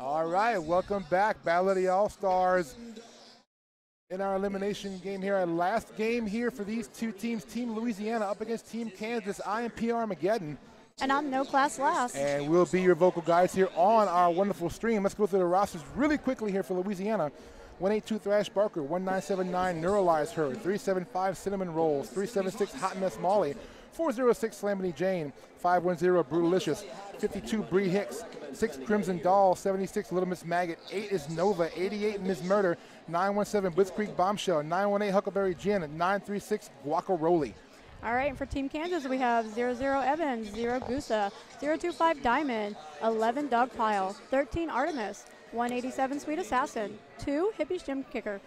All right, welcome back, Battle of the All-Stars. In our elimination game here, our last game here for these two teams, Team Louisiana up against Team Kansas. I am PR Armageddon. And I'm No Class Last. And we'll be your vocal guides here on our wonderful stream. Let's go through the rosters really quickly here for Louisiana. 182 Thrash Barker, 1979 Neuralize Her, 375 Cinnamon Rolls, 376 Hot Mess Molly, 406 Slamity Jane, 510 Brutalicious, 52 Bree Hicks, 6 Crimson Doll, 76 Little Miss Maggot, 8 is Nova, 88 Ms. Murder, 917 Blitzkrieg Bombshell, 918 Huckleberry Gin, 936 Guacaroli. All right, and for Team Kansas, we have 00 Evans, 0 Gusa, 025 Diamond, 11 Dogpile, 13 Artemis, 187 Sweet Assassin, 2 Hippie's Gym Kicker,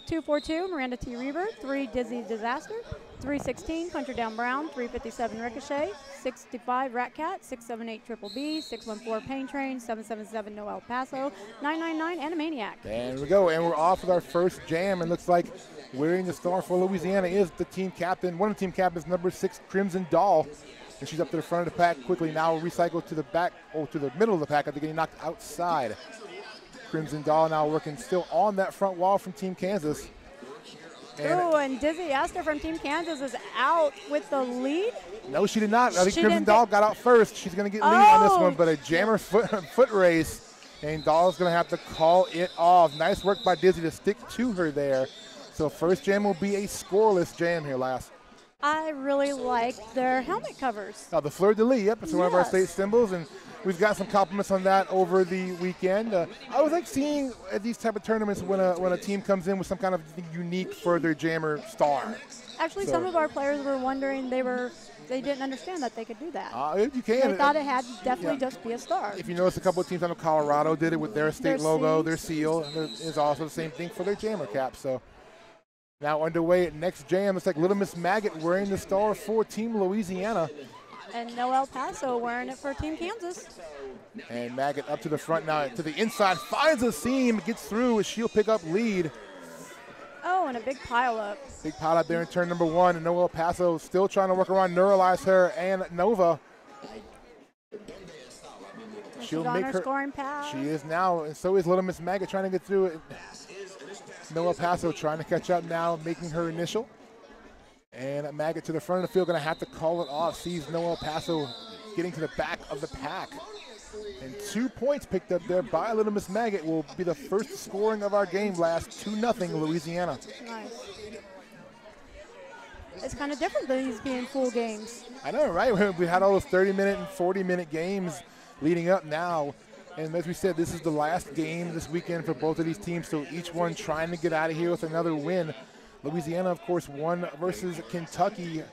242 Miranda T. Reaver, 3 Dizzy Disaster, 316 Puncher Down Brown, 357 Ricochet, 65 Rat Cat, 678 Triple B, 614 Pain Train, 777 No El Paso, 999 Animaniac. There we go, and we're off with our first jam, and looks like wearing the star for Louisiana is the team captain, one of the team captains, number 6 Crimson Doll. And she's up to the front of the pack quickly, now recycled to the back, or to the middle of the pack after getting knocked outside. Crimson Doll now working still on that front wall from Team Kansas. And Dizzy Aster from Team Kansas is out with the lead. No, she did not. I think Crimson Doll got out first. She's going to get lead on this one, but a jammer foot race, and Doll's going to have to call it off. Nice work by Dizzy to stick to her there. So first jam will be a scoreless jam here, Lass. I really like their helmet covers. Oh, the fleur-de-lis, yep, it's one of our state symbols, and we've got some compliments on that over the weekend. I was like seeing at these type of tournaments when a team comes in with some kind of unique for their jammer star. Actually, some of our players were wondering they didn't understand that they could do that. You can. They thought it had to definitely just be a star. If you notice, a couple of teams out of Colorado did it with their state logo, their seal. Is also the same thing for their jammer cap. So now underway at next jam, it's like Little Miss Maggot wearing the star for Team Louisiana. And No El Paso wearing it for Team Kansas. And Maggot up to the front now, to the inside, finds a seam, gets through, she'll pick up lead. Oh, and a big pile up. Big pile up there in turn number 1, and No El Paso still trying to work around, Neuralize Her and Nova. She'll make her scoring pass. She is now, and so is Little Miss Maggot trying to get through it. No El Paso trying to catch up now, making her initial. And Maggot to the front of the field, going to have to call it off. Sees No El Paso getting to the back of the pack. And 2 points picked up there by Little Miss Maggot will be the first scoring of our game. Last 2-0 Louisiana. Nice. It's kind of different than these being full games. I know, right? We had all those 30-minute and 40-minute games leading up now. And as we said, this is the last game this weekend for both of these teams, so each one trying to get out of here with another win. Louisiana, of course, won versus Kentucky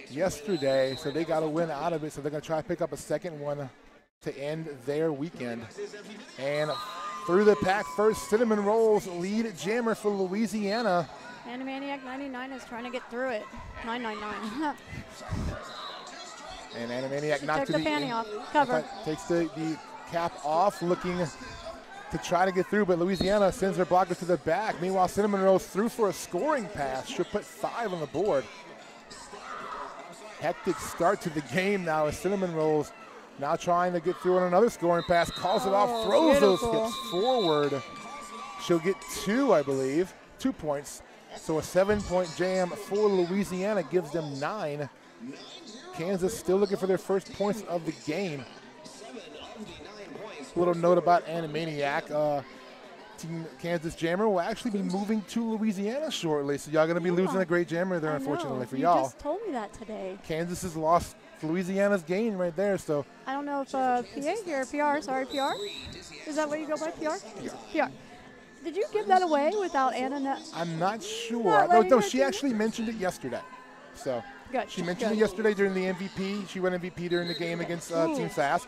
yesterday, so they got a win out of it, so they're going to try to pick up a second one to end their weekend. And through the pack first, Cinnamon Rolls lead jammer for Louisiana. Animaniac 99 is trying to get through it. 999. And Animaniac knocked the panty off. Cover. Takes the cap off, looking to try to get through, but Louisiana sends their blocker to the back. Meanwhile, Cinnamon Rolls through for a scoring pass. She'll put 5 on the board. Hectic start to the game now as Cinnamon Rolls now trying to get through on another scoring pass. Calls it off, throws those hips forward. She'll get 2, I believe, 2 points. So a 7-point jam for Louisiana gives them 9. Kansas still looking for their first points of the game. A little note about Animaniac. Team Kansas Jammer will actually be moving to Louisiana shortly, so y'all going to be losing a great jammer there, unfortunately, for y'all. You just told me that today. Kansas has lost Louisiana's gain right there, so. I don't know if PA here, PR, sorry, PR? Is that what you go by, PR? PR. Did you give that away without Anna? I'm not sure. No, she actually mentioned it yesterday. So good. She mentioned it yesterday during the MVP. She went MVP during the game against Team Sask.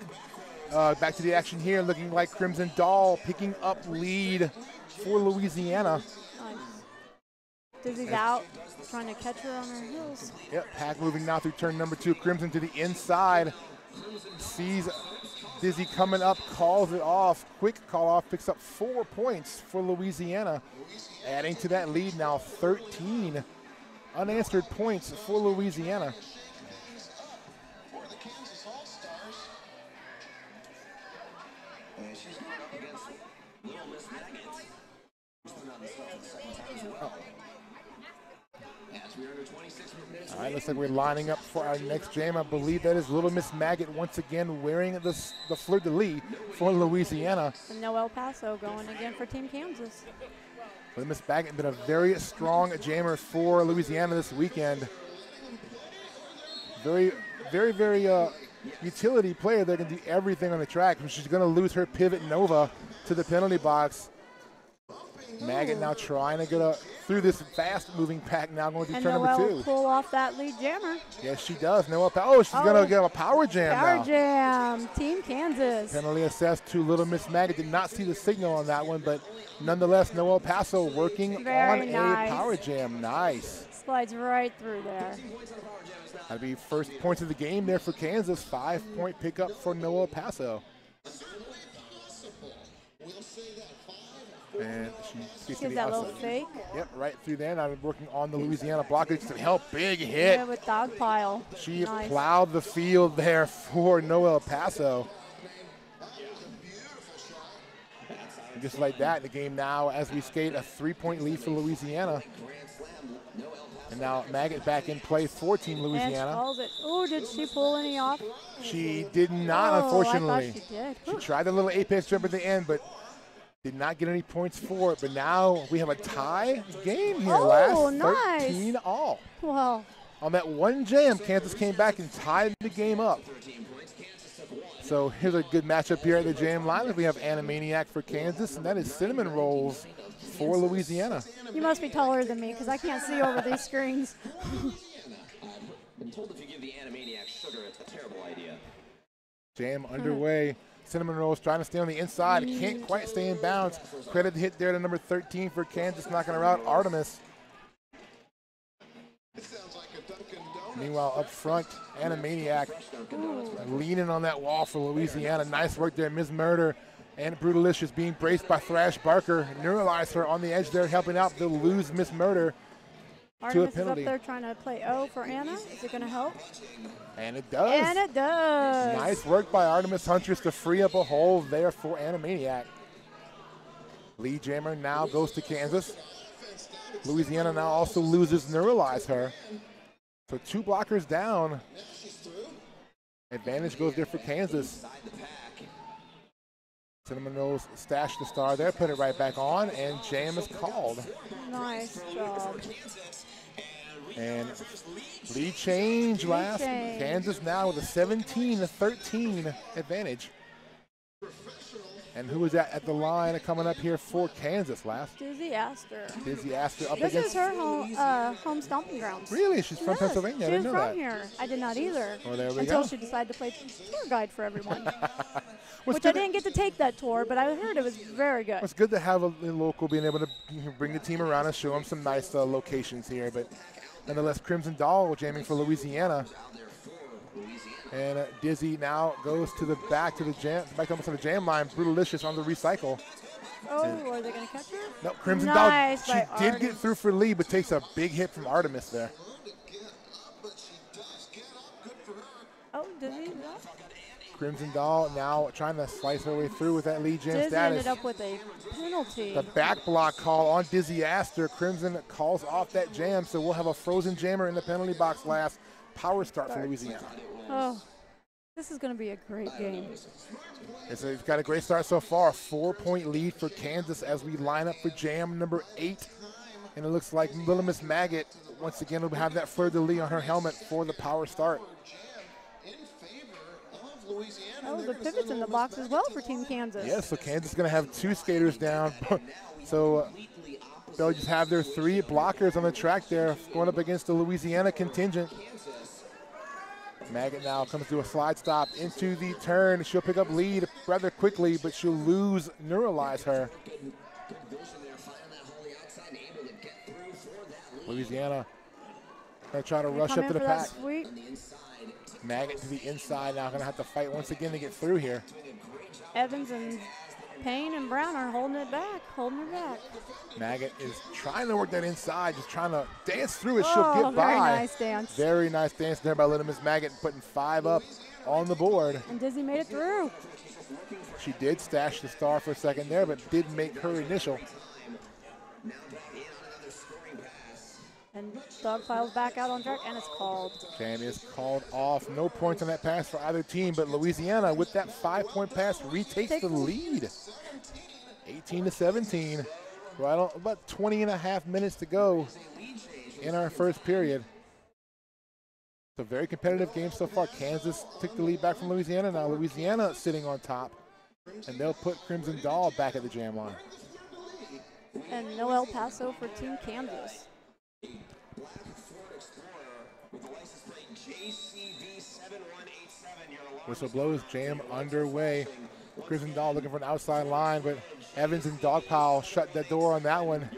Back to the action here, looking like Crimson Doll picking up lead for Louisiana. Nice. Dizzy's out, trying to catch her on her heels. Yep, pack moving now through turn number 2. Crimson to the inside. Sees Dizzy coming up, calls it off. Quick call off, picks up 4 points for Louisiana. Adding to that lead now, 13 unanswered points for Louisiana. All right, looks like we're lining up for our next jam. I believe that is Little Miss Maggot once again wearing the fleur-de-lis for Louisiana. And no El Paso going again for Team Kansas. Little Miss Maggot been a very strong jammer for Louisiana this weekend. Very utility player that can do everything on the track. She's going to lose her pivot Nova to the penalty box. Maggot now trying to get through this fast-moving pack now going through turn number 2. And pull off that lead jammer. Yes, she does. She's going to get a power jam now. Power jam, Team Kansas. Penalty assessed to Little Miss Maggot. Did not see the signal on that one, but nonetheless, El Paso working on a power jam. Nice. Slides right through there. That'll be first points of the game there for Kansas. 5-point pickup for El Paso. And she gives that little fake. Yep, right through there. Now working on the Louisiana blockage to help. Big hit. Yeah, with dog pile. She plowed the field there for El Paso. And just like that, the game now as we skate a 3-point lead for Louisiana. And now Maggot back in play for Team Louisiana. And she calls it. Oh, did she pull any off? She did not, unfortunately. I thought she did. She tried the little apex jump at the end, but did not get any points for it. But now we have a tie game here. Last 13 all. Wow. On that one jam, Kansas came back and tied the game up. So here's a good matchup here at the jam line. We have Animaniac for Kansas, and that is Cinnamon Rolls for Louisiana. You must be taller than me because I can't see over these screens. I've been told if you give the Animaniac sugar, it's a terrible idea. Jam underway. Cinnamon Rolls trying to stay on the inside. Can't quite stay in bounds. Credit hit there to number 13 for Kansas, knocking her out, Artemis. Meanwhile, up front, Animaniac leaning on that wall for Louisiana. Nice work there, Ms. Murder. And Brutalicious being braced by Thrash Barker. Neuralize her on the edge there, helping out. They'll lose Miss Murder to a penalty. Artemis is up there trying to play O for Anna. Is it going to help? And it does. And it does. Nice work by Artemis Huntress to free up a hole there for Animaniac. Lead jammer now goes to Kansas. Louisiana now also loses Neuralize her. So 2 blockers down. Advantage goes there for Kansas. Cinnamon Rolls stashed the star there, put it right back on, and jam is called. Nice job. And lead change last. Kansas now with a 17-13 advantage. And who is that at the line coming up here for Kansas last? Dizzy Astor. Dizzy Astor up this against. Is her home stomping grounds. Really? She's from Pennsylvania? I didn't know that. She's from here. I did not either. Well, there we until go. She decided to play tour guide for everyone. Which I didn't get to take that tour, but I heard it was very good. It's good to have a local being able to bring the team around and show them some nice locations here. But nonetheless, Crimson Doll jamming for Louisiana. And Dizzy now goes to the back to the jam, back almost to the jam line. Brutalicious on the recycle. Oh, are they going to catch her? No, Crimson Doll. She did get through for lead, but takes a big hit from Artemis there. Oh, Dizzy. Crimson Doll now trying to slice her way through with that lead jam Dizzy status. Ended up with a penalty. The back block call on Dizzy Astor. Crimson calls off that jam, so we'll have a frozen jammer in the penalty box last. Power start for Louisiana. Oh, this is going to be a great game. It's got a great start so far. 4-point lead for Kansas as we line up for jam number 8. And it looks like Little Miss Maggot once again will have that fleur-de-lis on her helmet for the power start. Oh, the pivot's in the box as well for Team Kansas. Yes, so Kansas is going to have 2 skaters down. So they'll just have their 3 blockers on the track there going up against the Louisiana contingent. Maggot now comes to a slide stop into the turn. She'll pick up lead rather quickly, but she'll lose Neuralize her. Louisiana going to try to rush up to the pack. Maggot to the inside now, going to have to fight once again to get through here. Evans and Payne and Brown are holding her back. Maggot is trying to work that inside, just trying to dance through it. She'll get by. Very nice dance. Very nice dance there by Little Miss Maggot, putting 5 up on the board. And Dizzy made it through. She did stash the star for a second there, but did make her initial. And dog piles back out on track, and it's called. And it's called off. No points on that pass for either team, but Louisiana, with that 5-point pass, retakes the lead. 18-17. Right on, about 20 and a half minutes to go in our first period. It's a very competitive game so far. Kansas took the lead back from Louisiana. Now Louisiana sitting on top, and they'll put Crimson Doll back at the jam line. And no El Paso for Team Kansas. Whistle blows, jam underway. Crimson Doll looking for an outside line, but Evans and Dogpile shut that door on that one.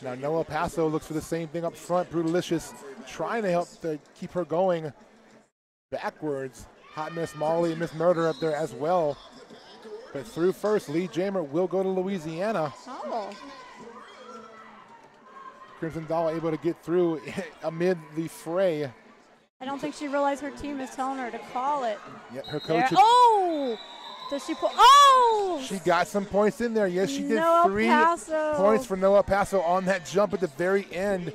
Now Noah Paso looks for the same thing up front. Brutalicious trying to help to keep her going backwards. Hot Miss Molly and Miss Murder up there as well. But through first, lead jammer will go to Louisiana. Oh. Crimson Doll able to get through amid the fray. I don't think she realized her team is telling her to call it. Yep, her coach. Oh! Does she pull? Oh! She got some points in there. Yes, she did. Noah 3 Paso. points for Noah Paso on that jump at the very end.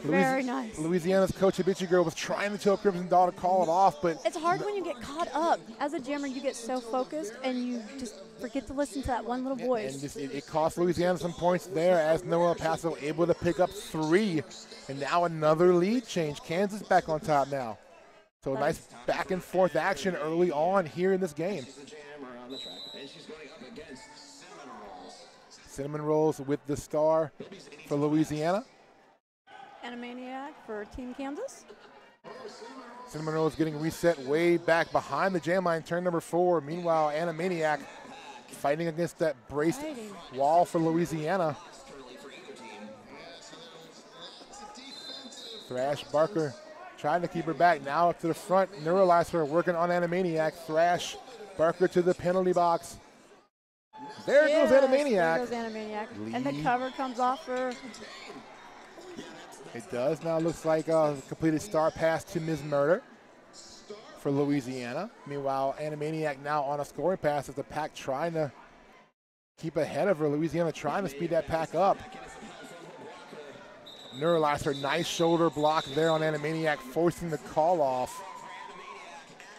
Very nice. Louisiana's coach, Abichi Girl, was trying to tell Crimson Doll to call it off, but it's hard when you get caught up. As a jammer, you get so focused and you just forget to listen to that one little voice. And just, it cost Louisiana some points there as Noah Paso able to pick up 3. And now another lead change. Kansas back on top now. So nice back and forth action early on here in this game. Cinnamon Rolls with the star for Louisiana. Animaniac for Team Kansas. Cinnamon Rolls getting reset way back behind the jam line, turn number 4. Meanwhile, Animaniac fighting against that braced wall for Louisiana. Thrash Barker trying to keep her back. Now up to the front. Neuralize her, working on Animaniac. Thrash Barker to the penalty box. There goes Animaniac. There goes Animaniac. And the cover comes off for. It does. Now looks like a completed star pass to Ms. Murder for Louisiana. Meanwhile, Animaniac now on a scoring pass as the pack trying to keep ahead of her. Louisiana trying to speed that pack up. Neuralizer, nice shoulder block there on Animaniac, forcing the call off.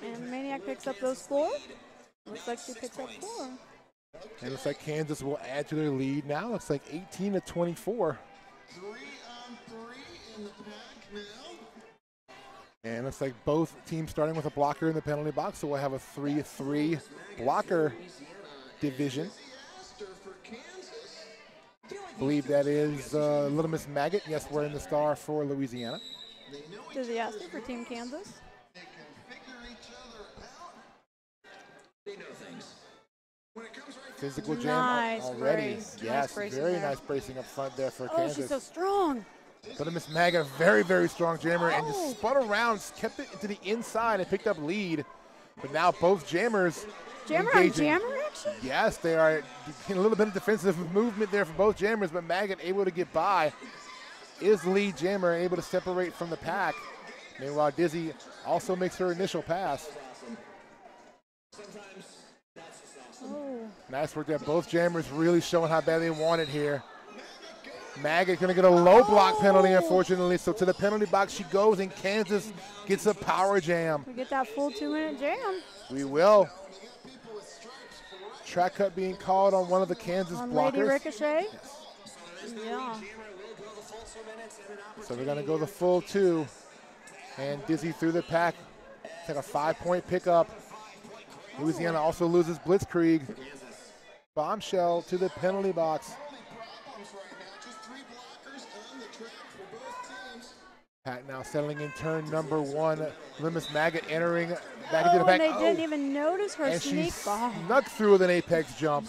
Animaniac picks up those 4. Looks like she picks up 4. And it looks like Kansas will add to their lead now. Looks like 18-24. And it looks like both teams starting with a blocker in the penalty box, so we'll have a 3-3 blocker division. I believe that is Little Miss Maggot. Yes, we're in the star for Louisiana. Dizzy Astor for Team Kansas. Physical jam nice already. Brace. Yes, nice very there. nice bracing up front there for Oh, Kansas. she's so strong. Little Miss Maggot, very, very strong jammer, and just spun around, kept it to the inside and picked up lead. But now both jammers Jammer engaging. on jammer action? Yes, they are a little bit of defensive movement there for both jammers, but Maggot able to get by. Is lead jammer able to separate from the pack. Meanwhile, Dizzy also makes her initial pass. Oh. Nice work there. Both jammers really showing how bad they want it here. Maggot going to get a low block penalty, unfortunately. So to the penalty box she goes, and Kansas gets a power jam. We get that full 2-minute jam. We will. Track cut being called on one of the Kansas on blockers. Lady Ricochet. Yes. Yeah. So they're going to go the full 2. And Dizzy through the pack. Take a 5-point pickup. Louisiana also loses Blitzkrieg. Bombshell to the penalty box. Pat now settling in turn number 1. Limus Maggot entering back into the pack. And they didn't even notice her and sneak by. Snuck through with an apex jump.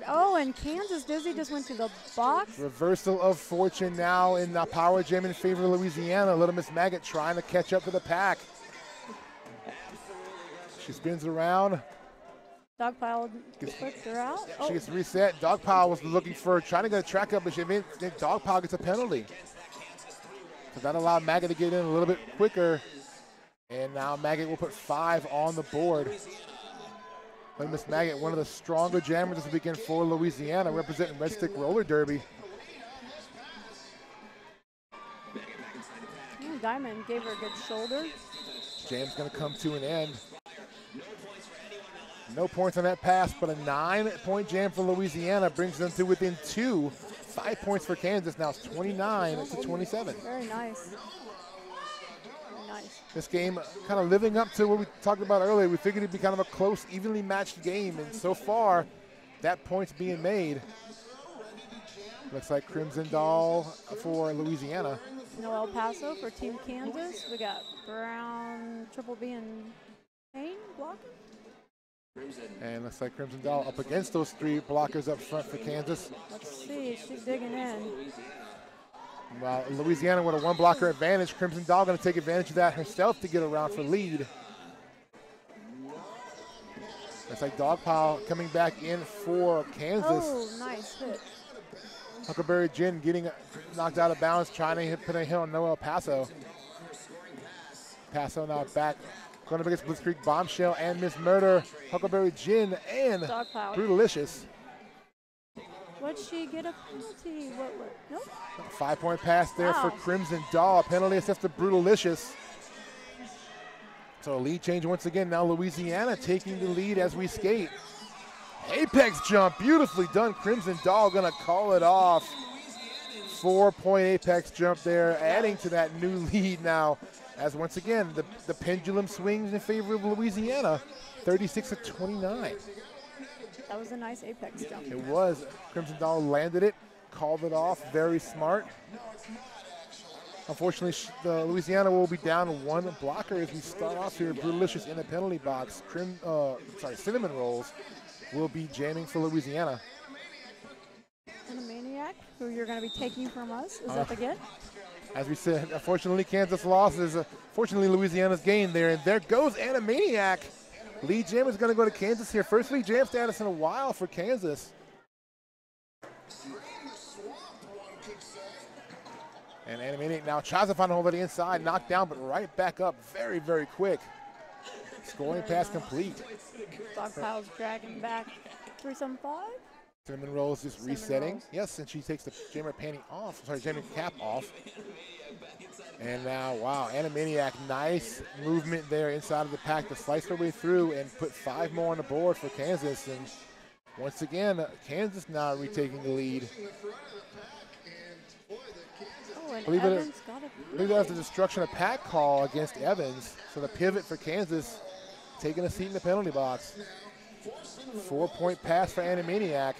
Oh, and Kansas Dizzy just went to the box. Reversal of fortune now in the power jam in favor of Louisiana. Little Miss Maggot trying to catch up to the pack. She spins around. Dogpile flipped her out. She gets reset. Dogpile was looking for trying to get a track up, but Dogpile gets a penalty. So that allowed Maggot to get in a little bit quicker. And now Maggot will put 5 on the board. Miss Maggot, one of the stronger jammers this weekend for Louisiana, representing Red Stick Roller Derby. Diamond gave her a good shoulder. Jam's going to come to an end. No points on that pass, but a 9-point jam for Louisiana brings them to within 2. 5 points for Kansas. Now it's 29-27. Very nice. Nice. This game kind of living up to what we talked about earlier. We figured it'd be kind of a close, evenly matched game, and so far, that point's being made. Looks like Crimson Doll for Louisiana. No El Paso for Team Kansas. We got Brown, Triple B, and Payne blocking. And looks like Crimson Doll up against those 3 blockers up front for Kansas. Let's see, she's digging in. Well, Louisiana with a 1-blocker advantage. Crimson Doll going to take advantage of that herself to get around for lead. Looks like Dogpile coming back in for Kansas. Oh, nice hit. Huckleberry Gin getting knocked out of bounds, trying to put a hit on Noel Paso. Paso now back, going up against Blitzkrieg Bombshell and Miss Murder. Huckleberry Gin and Brutalicious. Would she get a penalty? What? Nope. 5-point pass there for Crimson Doll. Penalty assessed to Brutalicious. So a lead change once again. Now Louisiana taking the lead as we skate. Apex jump, beautifully done. Crimson Doll gonna call it off. 4-point apex jump there, adding to that new lead now. As once again, the pendulum swings in favor of Louisiana, 36-29. That was a nice apex jump. It was. Crimson Doll landed it, called it off, very smart. Unfortunately, Louisiana will be down 1 blocker as we start off here. Brutalicious in the penalty box. Cinnamon Rolls will be jamming for Louisiana. And a Maniac, who you're going to be taking from us, is up again. As we said, unfortunately, Kansas losses. Fortunately, Louisiana's gained there. And there goes Animaniac. Lead jam is going to go to Kansas here. First lead jam status in a while for Kansas. And Animaniac now tries to find a hole to the inside. Knocked down, but right back up very, very quick. Scoring pass complete. Dogpile's dragging back 375. Cinnamon Rolls just resetting. Yes, and she takes the jammer panty off. Sorry, jammer cap off. And now, wow, Animaniac, nice movement there inside of the pack to slice her way through and put 5 more on the board for Kansas. And once again, Kansas now retaking the lead. Oh, and I believe that was the it. destruction of pack call against Evans. So the pivot for Kansas, taking a seat in the penalty box. 4-point pass for Animaniac.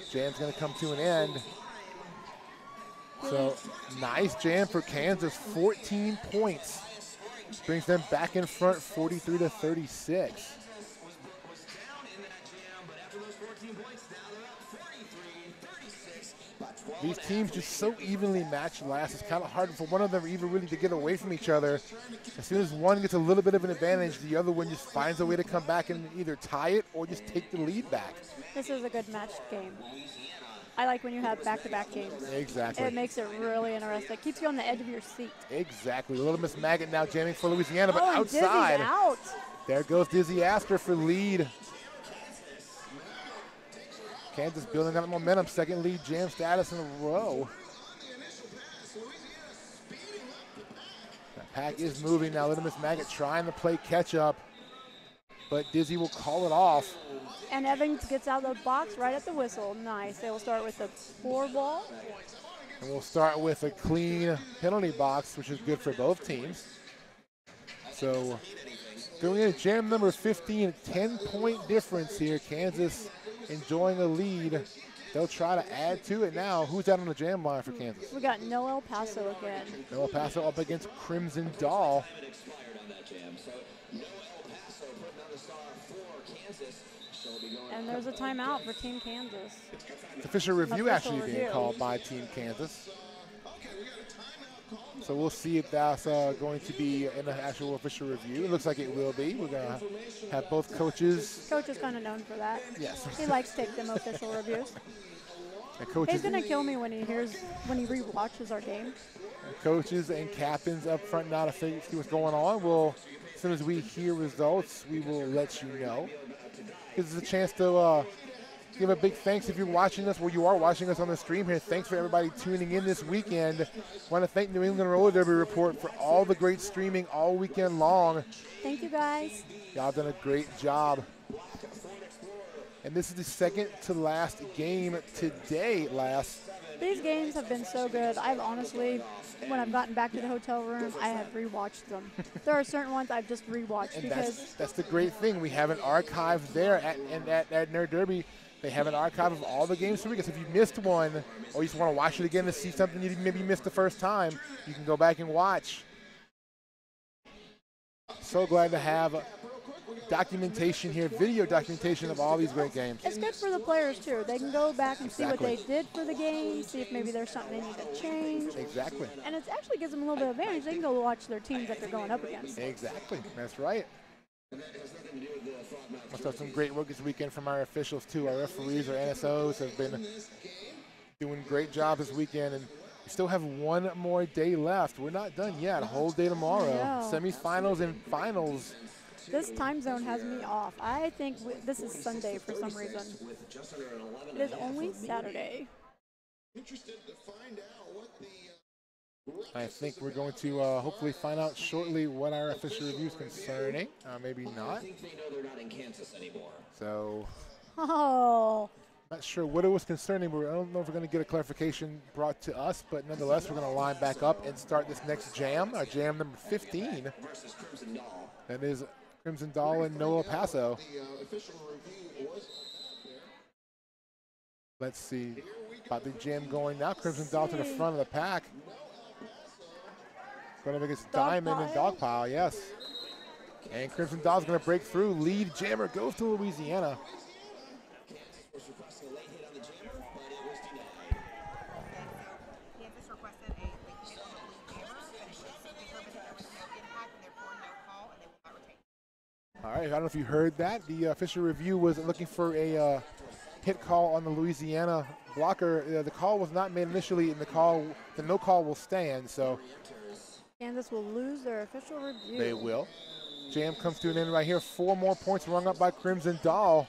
Jam's going to come to an end. So nice jam for Kansas, 14 points. Brings them back in front, 43-36. These teams just so evenly matched last. It's kind of hard for one of them even really to get away from each other. As soon as one gets a little bit of an advantage, the other one just finds a way to come back and either tie it or just take the lead back. This is a good matched game. I like when you have back-to-back games. Exactly. It makes it really interesting. It keeps you on the edge of your seat. Exactly. Little Miss Maggot now jamming for Louisiana, but outside. Dizzy's out. There goes Dizzy Astor for lead. Kansas building up momentum, second lead jam status in a row. That pack is moving now. Little Miss Maggot trying to play catch up, but Dizzy will call it off. And Evans gets out of the box right at the whistle. Nice. They will start with the 4 ball. And we'll start with a clean penalty box, which is good for both teams. So going into jam number 15, 10-point difference here. Kansas enjoying a lead. They'll try to add to it now. Who's out on the jam line for Kansas? We got No El Paso again. No El Paso up against Crimson Doll. And there's a timeout for Team Kansas. It's official review actually being called by Team Kansas. So we'll see if that's going to be in the actual official review. It looks like it will be. We're going to have both coaches. Coach is kind of known for that. Yes. He likes to take them official reviews. He's going to kill me when he re-watches our game. Coaches and captains up front now to see what's going on. We'll soon as we hear results, we will let you know. This is a chance to give a big thanks if you're watching us, you are watching us on the stream here. Thanks for everybody tuning in this weekend. Want to thank New England Roller Derby Report for all the great streaming all weekend long. Thank you, guys. Y'all done a great job. And this is the second to last game today, These games have been so good. I've honestly, when I've gotten back to the hotel room, I have rewatched them. There are certain ones I've just rewatched and because that's the great thing. We have an archive there at Nerd Derby. They have an archive of all the games for weekends. If you missed one or you just want to watch it again to see something you maybe missed the first time, you can go back and watch. So glad to have documentation here, video documentation of all these great games. It's good for the players too. They can go back and see what they did for the game, see if maybe there's something they need to change. Exactly. And it actually gives them a little bit of advantage. They can go watch their teams that they're going up against. Exactly. That's right. Must have some great work this weekend from our officials too. Our referees, our NSOs have been doing a great job this weekend, and we still have one more day left. We're not done yet. A whole day tomorrow. Semifinals and finals. This time zone has me off. I think this is Sunday for some reason. It is only Saturday. I think we're going to hopefully find out shortly what our official review is concerning. Maybe not. So, not sure what it was concerning, but I don't know if we're going to get a clarification brought to us. But nonetheless, we're going to line back up and start this next jam, our jam number 15. That is Crimson Doll and No El Paso. Let's see about the jam going now. Crimson Doll to the front of the pack. Going up against Diamond and Dogpile, yes. And Crimson Doll's going to break through. Lead jammer goes to Louisiana. All right, I don't know if you heard that. The official review was looking for a hit call on the Louisiana blocker. The call was not made initially, and the no call will stand. So Kansas will lose their official review. They will. Jam comes to an end right here. 4 more points rung up by Crimson Doll.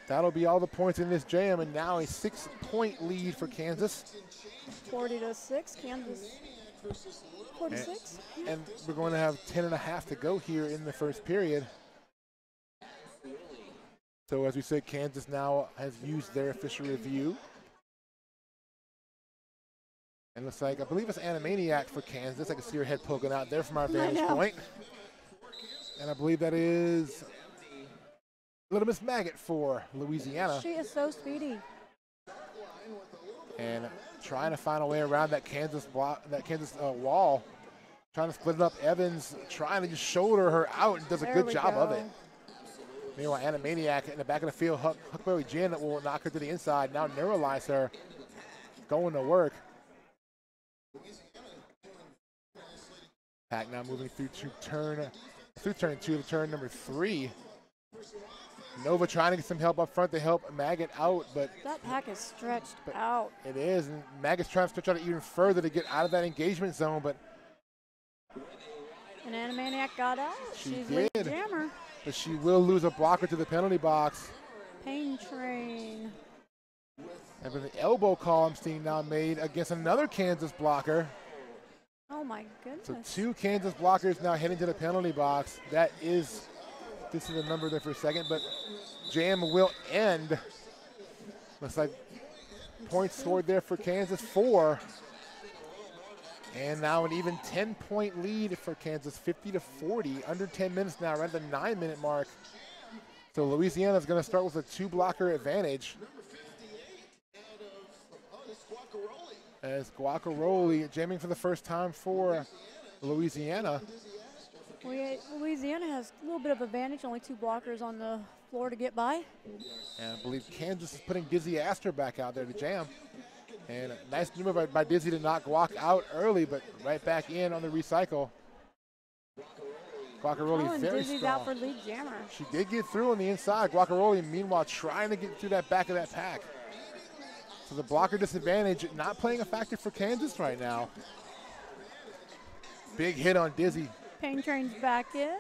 That'll be all the points in this jam, and now a 6-point lead for Kansas. 40-6, Kansas. 46. And we're going to have 10.5 to go here in the first period. So as we said, Kansas now has used their official review. And looks like, I believe it's Animaniac for Kansas. I can see her head poking out there from our vantage point. And I believe that is Little Miss Maggot for Louisiana. She is so speedy. And trying to find a way around that Kansas wall. Trying to split it up. Evans trying to just shoulder her out and does a good job of it. Meanwhile, Animaniac in the back of the field, Huckberry Jen will knock her to the inside. Now neuralize her, going to work. Pack now moving through turn 2 to turn number 3. Nova trying to get some help up front to help Maggot out, but that pack is stretched out. It is, and Maggot's trying to stretch out even further to get out of that engagement zone, but and Animaniac got out. She's lead jammer. But she will lose a blocker to the penalty box. Pain Train. And with the elbow call I'm seeing now made against another Kansas blocker. Oh my goodness. So 2 Kansas blockers now heading to the penalty box. This is the number there for a second, but jam will end. Looks like points scored there for Kansas, 4. And now an even 10-point lead for Kansas, 50-40, under 10 minutes now, right at the 9-minute mark. So Louisiana is going to start with a 2-blocker advantage. As Guacaroli jamming for the first time for Louisiana. Louisiana has a little bit of advantage, only 2 blockers on the floor to get by. And I believe Kansas is putting Dizzy Astor back out there to jam. And a nice maneuver by Dizzy to knock Guac out early, but right back in on the recycle. Guacaroli very Dizzy's strong. out for lead jammer. She did get through on the inside. Guacaroli, meanwhile, trying to get through that back of that pack. So the blocker disadvantage not playing a factor for Kansas right now. Big hit on Dizzy. Pain Train's back in.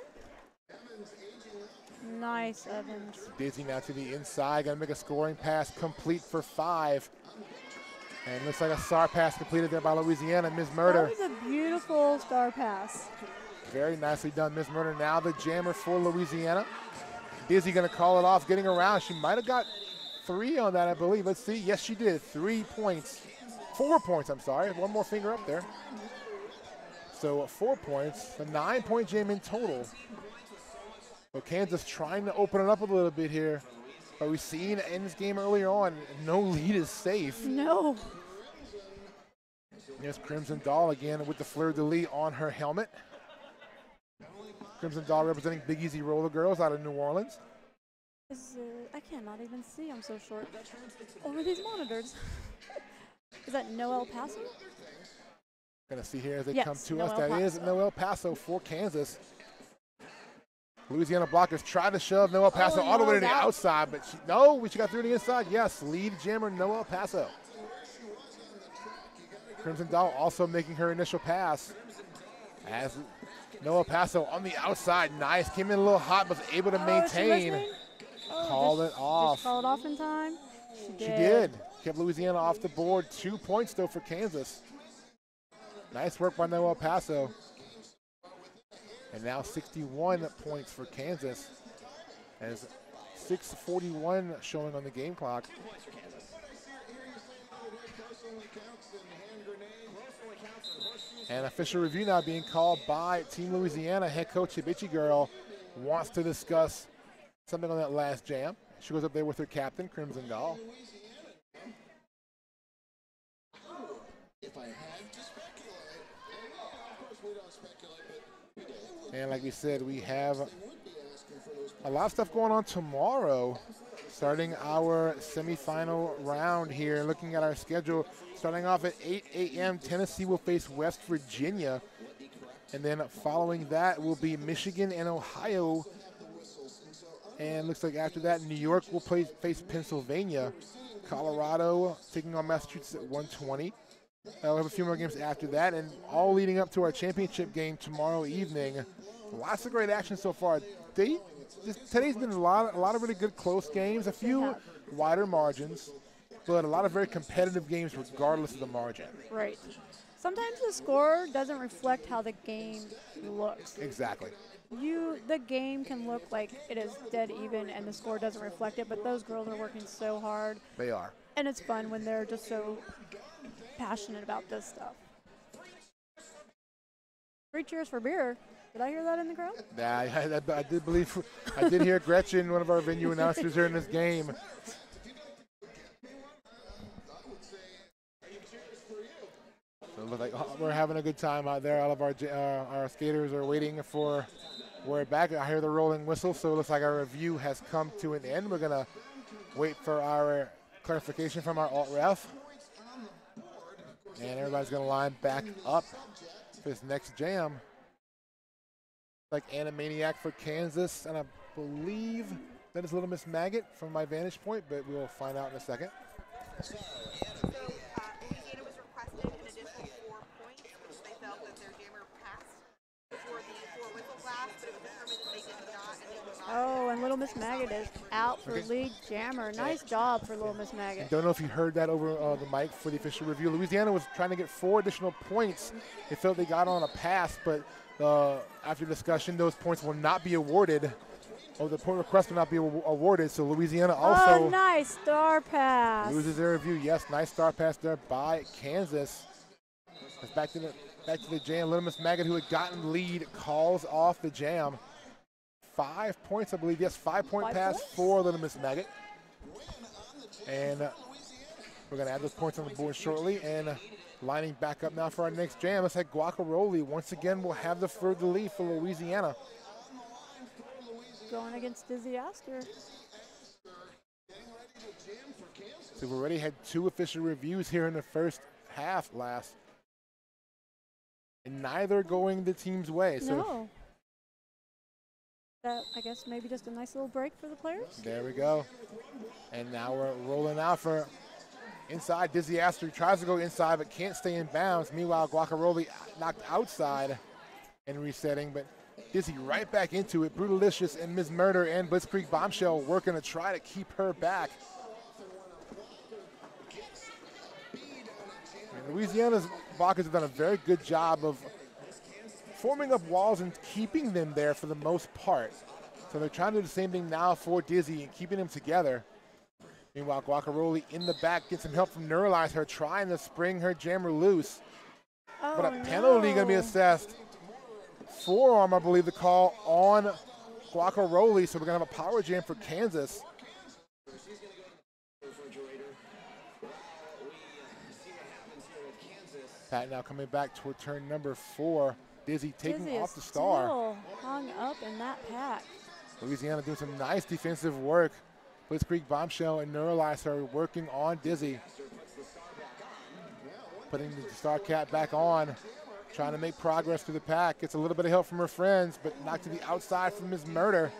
Nice, Evans. Dizzy now to the inside, gonna make a scoring pass complete for 5. And looks like a star pass completed there by Louisiana. Ms. Murder. That was a beautiful star pass. Very nicely done, Ms. Murder. Now the jammer for Louisiana. Dizzy gonna call it off, getting around. She might have got 3 on that, I believe. Let's see. Yes, she did. 3 points. 4 points, I'm sorry. One more finger up there. So 4 points. A 9-point jam in total. But Kansas trying to open it up a little bit here. But we've seen in this game earlier on, no lead is safe. No. There's Crimson Doll again with the fleur-de-lis on her helmet. Crimson Doll representing Big Easy Roller Girls out of New Orleans. I cannot even see. I'm so short. Over these monitors. Is that No El Paso? Gonna see here as they Yes, come to No us. El That is Paso. No El Paso for Kansas. Louisiana blockers try to shove No El Paso all the way to the outside, but she got through the inside. Yes, lead jammer No El Paso. Crimson Doll also making her initial pass. As No El Paso on the outside, nice. Came in a little hot, but was able to maintain. Called it off. Just call it off in time? She did. Kept Louisiana off the board. 2 points, though, for Kansas. Nice work by No El Paso. And now 61 points for Kansas. As 6:41 showing on the game clock. And official review now being called by Team Louisiana. Head coach Hibichi Girl wants to discuss something on that last jam. She goes up there with her captain, Crimson Doll. And like we said, we have a lot of stuff going on tomorrow. Starting our semifinal round here, looking at our schedule. Starting off at 8 a.m., Tennessee will face West Virginia. And then following that will be Michigan and Ohio. And looks like after that, New York will face Pennsylvania. Colorado taking on Massachusetts at 1:20. We'll have a few more games after that, and all leading up to our championship game tomorrow evening. Lots of great action so far. Today's been a lot of really good close games, a few wider margins, but a lot of very competitive games regardless of the margin. Right. Sometimes the score doesn't reflect how the game looks. Exactly. The game can look like it is dead even and the score doesn't reflect it, but those girls are working so hard. They are. And it's fun when they're just so passionate about this stuff. 3 cheers for beer. Did I hear that in the crowd? Yeah, I did believe, I did hear Gretchen, one of our venue announcers during this game. So it looks like we're having a good time out there. All of our skaters are waiting for we're back. I hear the rolling whistle, so it looks like our review has come to an end. We're gonna wait for our clarification from our alt ref. And everybody's gonna line back up for this next jam. Like Animaniac for Kansas, and I believe that is Little Miss Maggot from my vantage point, but we'll find out in a second. So Louisiana was requested an additional 4 points because they felt that their jammer passed for the 4 whistle blast, but it was determined that they did not, and they will not. Oh, and Little Miss Maggot is out for lead jammer. Nice job for Little Miss Maggot. Don't know if you heard that over the mic for the official review. Louisiana was trying to get 4 additional points. They felt they got on a pass, but after discussion, those points will not be awarded. Oh, the point request will not be awarded, so Louisiana also nice star pass. loses their review. Yes, nice star pass there by Kansas. It's back to the jam. Little Miss Maggot, who had gotten lead, calls off the jam. 5 points, I believe. Yes, 5-point pass for Little Miss Maggot. And we're going to add those points on the board shortly. And lining back up now for our next jam. Let's head Guacaroli. Once again, we'll have the fleur-de-lis for Louisiana. Going against Dizzy Astor. So we've already had 2 official reviews here in the first half last. And neither going the team's way. So No. That, I guess, maybe just a nice little break for the players. there we go. And now we're rolling out for inside. Dizzy Astor tries to go inside but can't stay in bounds. Meanwhile, Guacaroli knocked outside and resetting, but Dizzy right back into it. Brutalicious and Ms. Murder and Blitzkrieg Bombshell working to try to keep her back. And Louisiana's blockers have done a very good job of forming up walls and keeping them there for the most part. So they're trying to do the same thing now for Dizzy and keeping them together. Meanwhile, Guacaroli in the back gets some help from Neuralize her, trying to spring her jammer loose. Oh, But a penalty going to be assessed. Forearm, I believe, the call on Guacaroli. So we're going to have a power jam for Kansas. Pat now coming back toward turn number 4. Dizzy taking Dizzy off is the star. still hung up in that pack. Louisiana doing some nice defensive work. Blitzkrieg Bombshell and Neuralize are working on Dizzy. Putting the star cap back on. Trying to make progress through the pack. Gets a little bit of help from her friends, but knocked to the outside from Ms. Murder.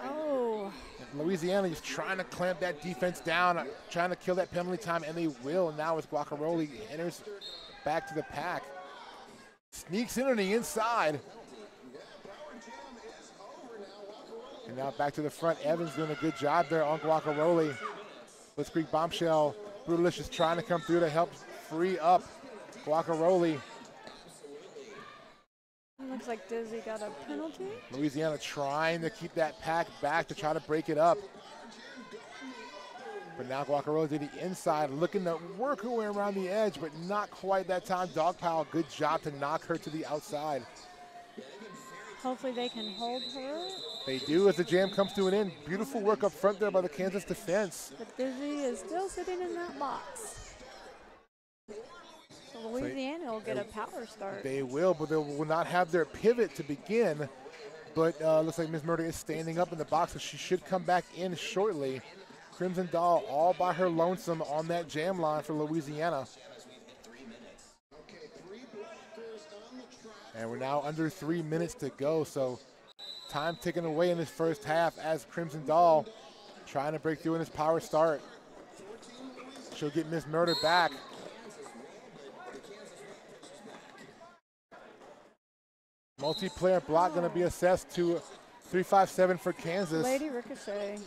Oh. And Louisiana is trying to clamp that defense down, trying to kill that penalty time, and they will. Now as Guacaroli enters back to the pack. Sneaks in on the inside. And now back to the front. Evans doing a good job there on Guacaroli. Blitzkrieg Bombshell. Brutalicious trying to come through to help free up Guacaroli. Looks like Dizzy got a penalty. Louisiana trying to keep that pack back to try to break it up. But now Guacaroli to the inside, looking to work her way around the edge, but not quite that time. Dogpile, good job to knock her to the outside. Hopefully they can hold her. They do as the jam comes to an end. Beautiful work up front there by the Kansas defense. But Dizzy is still sitting in that box. So Louisiana will get a power start. They will, but they will not have their pivot to begin. But looks like Ms. Murder is standing up in the box, so she should come back in shortly. Crimson Doll all by her lonesome on that jam line for Louisiana. And we're now under 3 minutes to go, so time ticking away in this first half as Crimson Doll trying to break through in this power start. She'll get Ms. Murder back. Multiplayer block going to be assessed to 357 for Kansas. Lady Ricochet.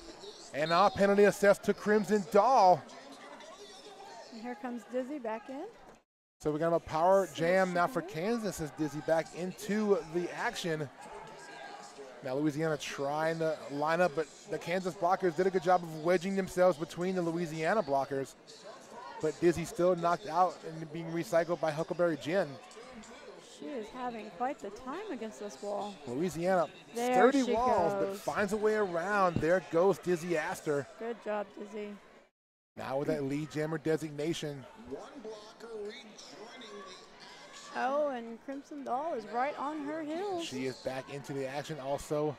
And now penalty assessed to Crimson Doll. And here comes Dizzy back in. So we're going to have a power jam now for Kansas as Dizzy back into the action. Now Louisiana trying to line up, but the Kansas blockers did a good job of wedging themselves between the Louisiana blockers. But Dizzy still knocked out and being recycled by Huckleberry Jen. She is having quite the time against this wall. Louisiana, There sturdy she walls, goes. but finds a way around. There goes Dizzy Astor. Good job, Dizzy. Now with that lead jammer designation. Oh, and Crimson Doll is right on her heels. She is back into the action also.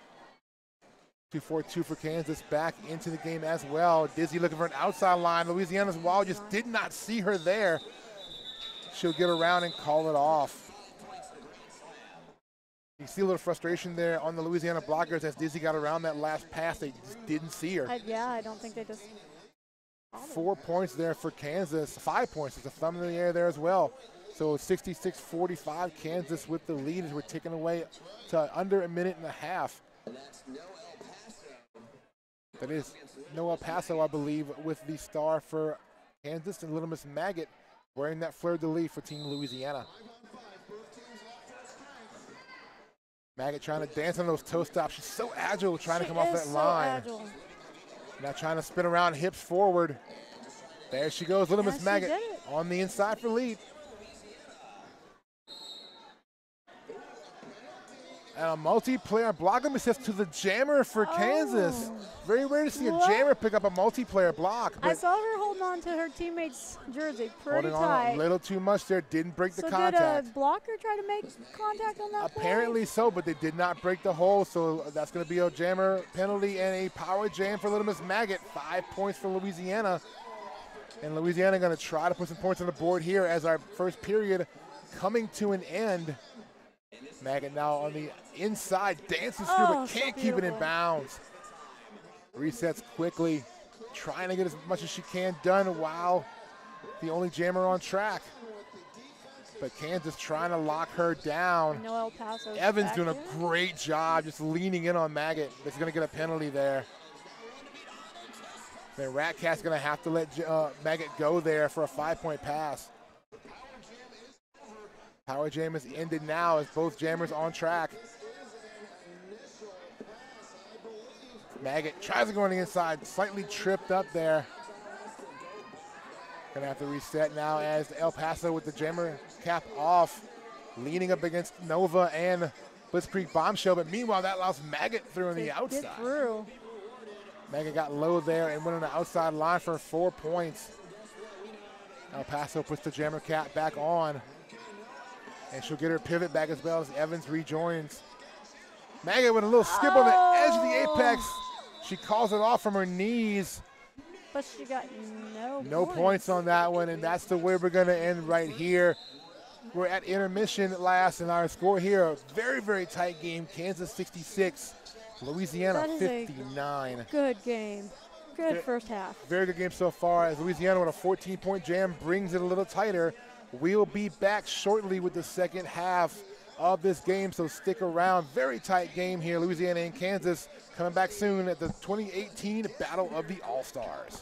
2-4-2 for Kansas, back into the game as well. Dizzy looking for an outside line. Louisiana's wall just did not see her there. She'll get around and call it off. You see a little frustration there on the Louisiana blockers as Dizzy got around that last pass. They just didn't see her. Yeah, I don't think they just... 4 points there for Kansas. 5 points. There's a thumb in the air there as well. So 66-45, Kansas with the lead as we're ticking away to under a minute and a half. That is no El Paso, I believe, with the star for Kansas, and Little Miss Maggot wearing that fleur-de-lis for Team Louisiana. Maggot trying to dance on those toe stops. She's so agile trying to come off that line. Agile. Now trying to spin around, hips forward. There she goes, Little Miss Maggot on the inside for lead. And a multiplayer block assist to the jammer for Kansas. Very rare to see a jammer pick up a multiplayer block. I saw her holding on to her teammate's jersey pretty holding tight. on a little too much there, didn't break the contact. Did a blocker try to make contact on that Apparently play? so, but they did not break the hole, so that's going to be a jammer penalty and a power jam for Little Miss Maggot. 5 points for Louisiana. And Louisiana going to try to put some points on the board here as our first period coming to an end. Maggot now on the inside, dances through, but can't keep it in bounds. Resets quickly, trying to get as much as she can done while the only jammer on track. but Kansas trying to lock her down. No El Paso. Evans doing a great job just leaning in on Maggot. He's going to get a penalty there. Then Ratcat's going to have to let Maggot go there for a 5-point pass. Power Jam is ended now as both jammers on track. Maggot tries to go on the inside, slightly tripped up there. Gonna have to reset now as El Paso with the jammer cap off, leaning up against Nova and Blitzkrieg Bombshell, but meanwhile that allows Maggot through on the outside. Get through. Maggot got low there and went on the outside line for 4 points. El Paso puts the jammer cap back on, and she'll get her pivot back as well as Evans rejoins. Maggot with a little skip on the edge of the apex. She calls it off from her knees. But she got no points on that one, and that's the way we're going to end right here. We're at intermission last, and our score here, a very, very tight game. Kansas 66, Louisiana 59. Good game. Good first half. Very good game so far, as Louisiana with a 14-point jam brings it a little tighter. We'll be back shortly with the second half of this game, so stick around. Very tight game here, Louisiana and Kansas, coming back soon at the 2018 Battle of the All-Stars.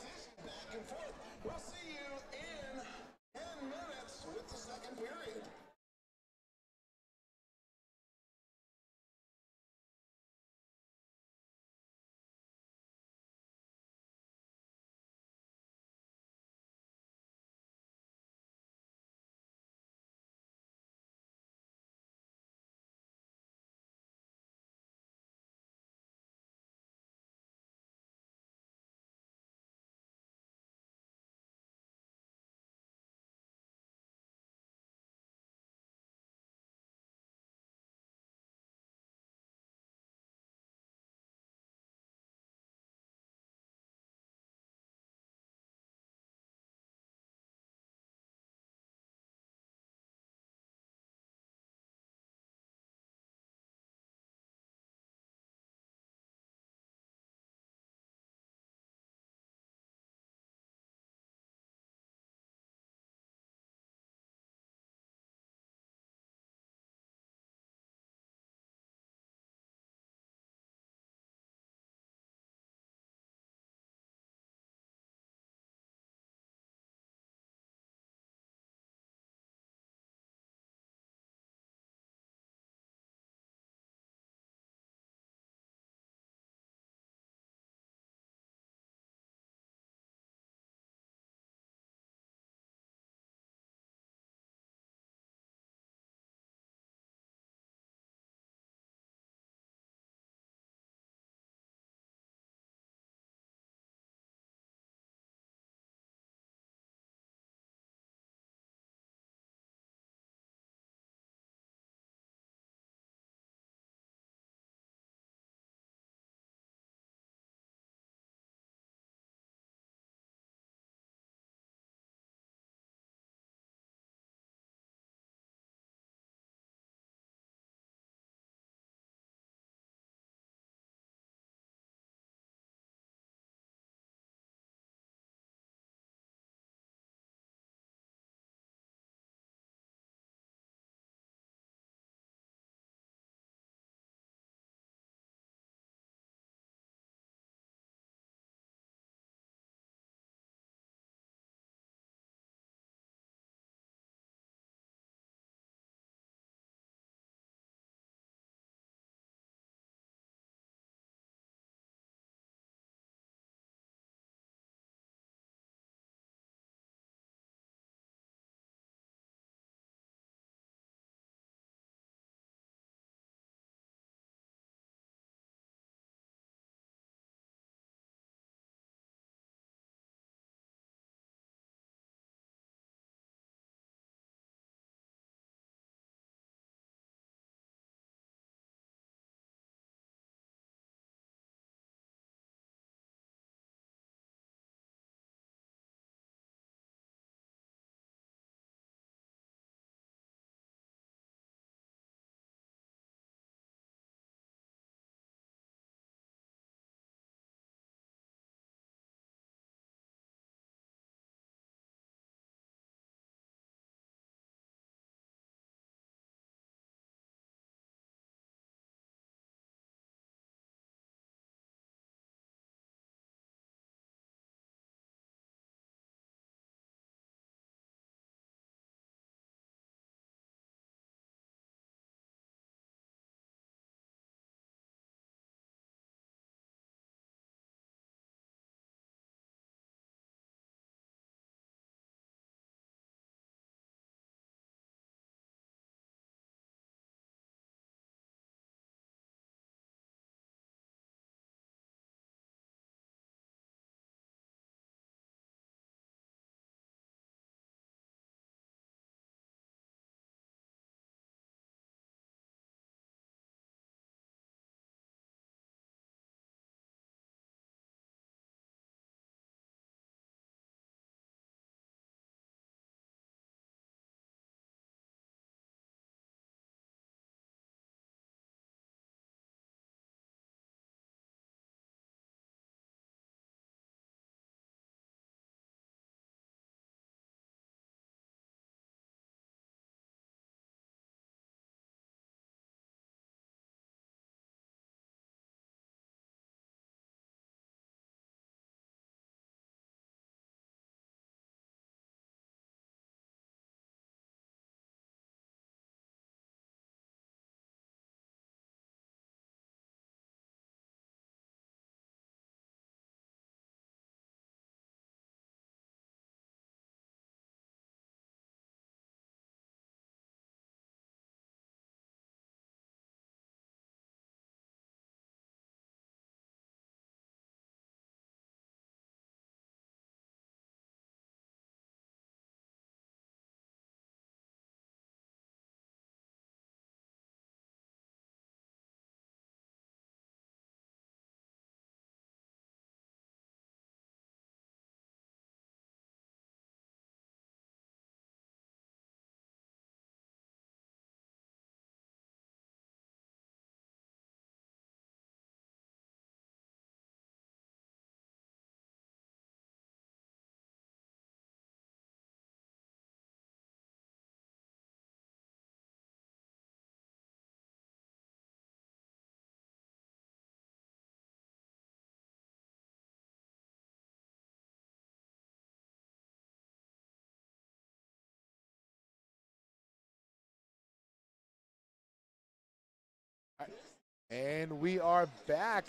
And we are back.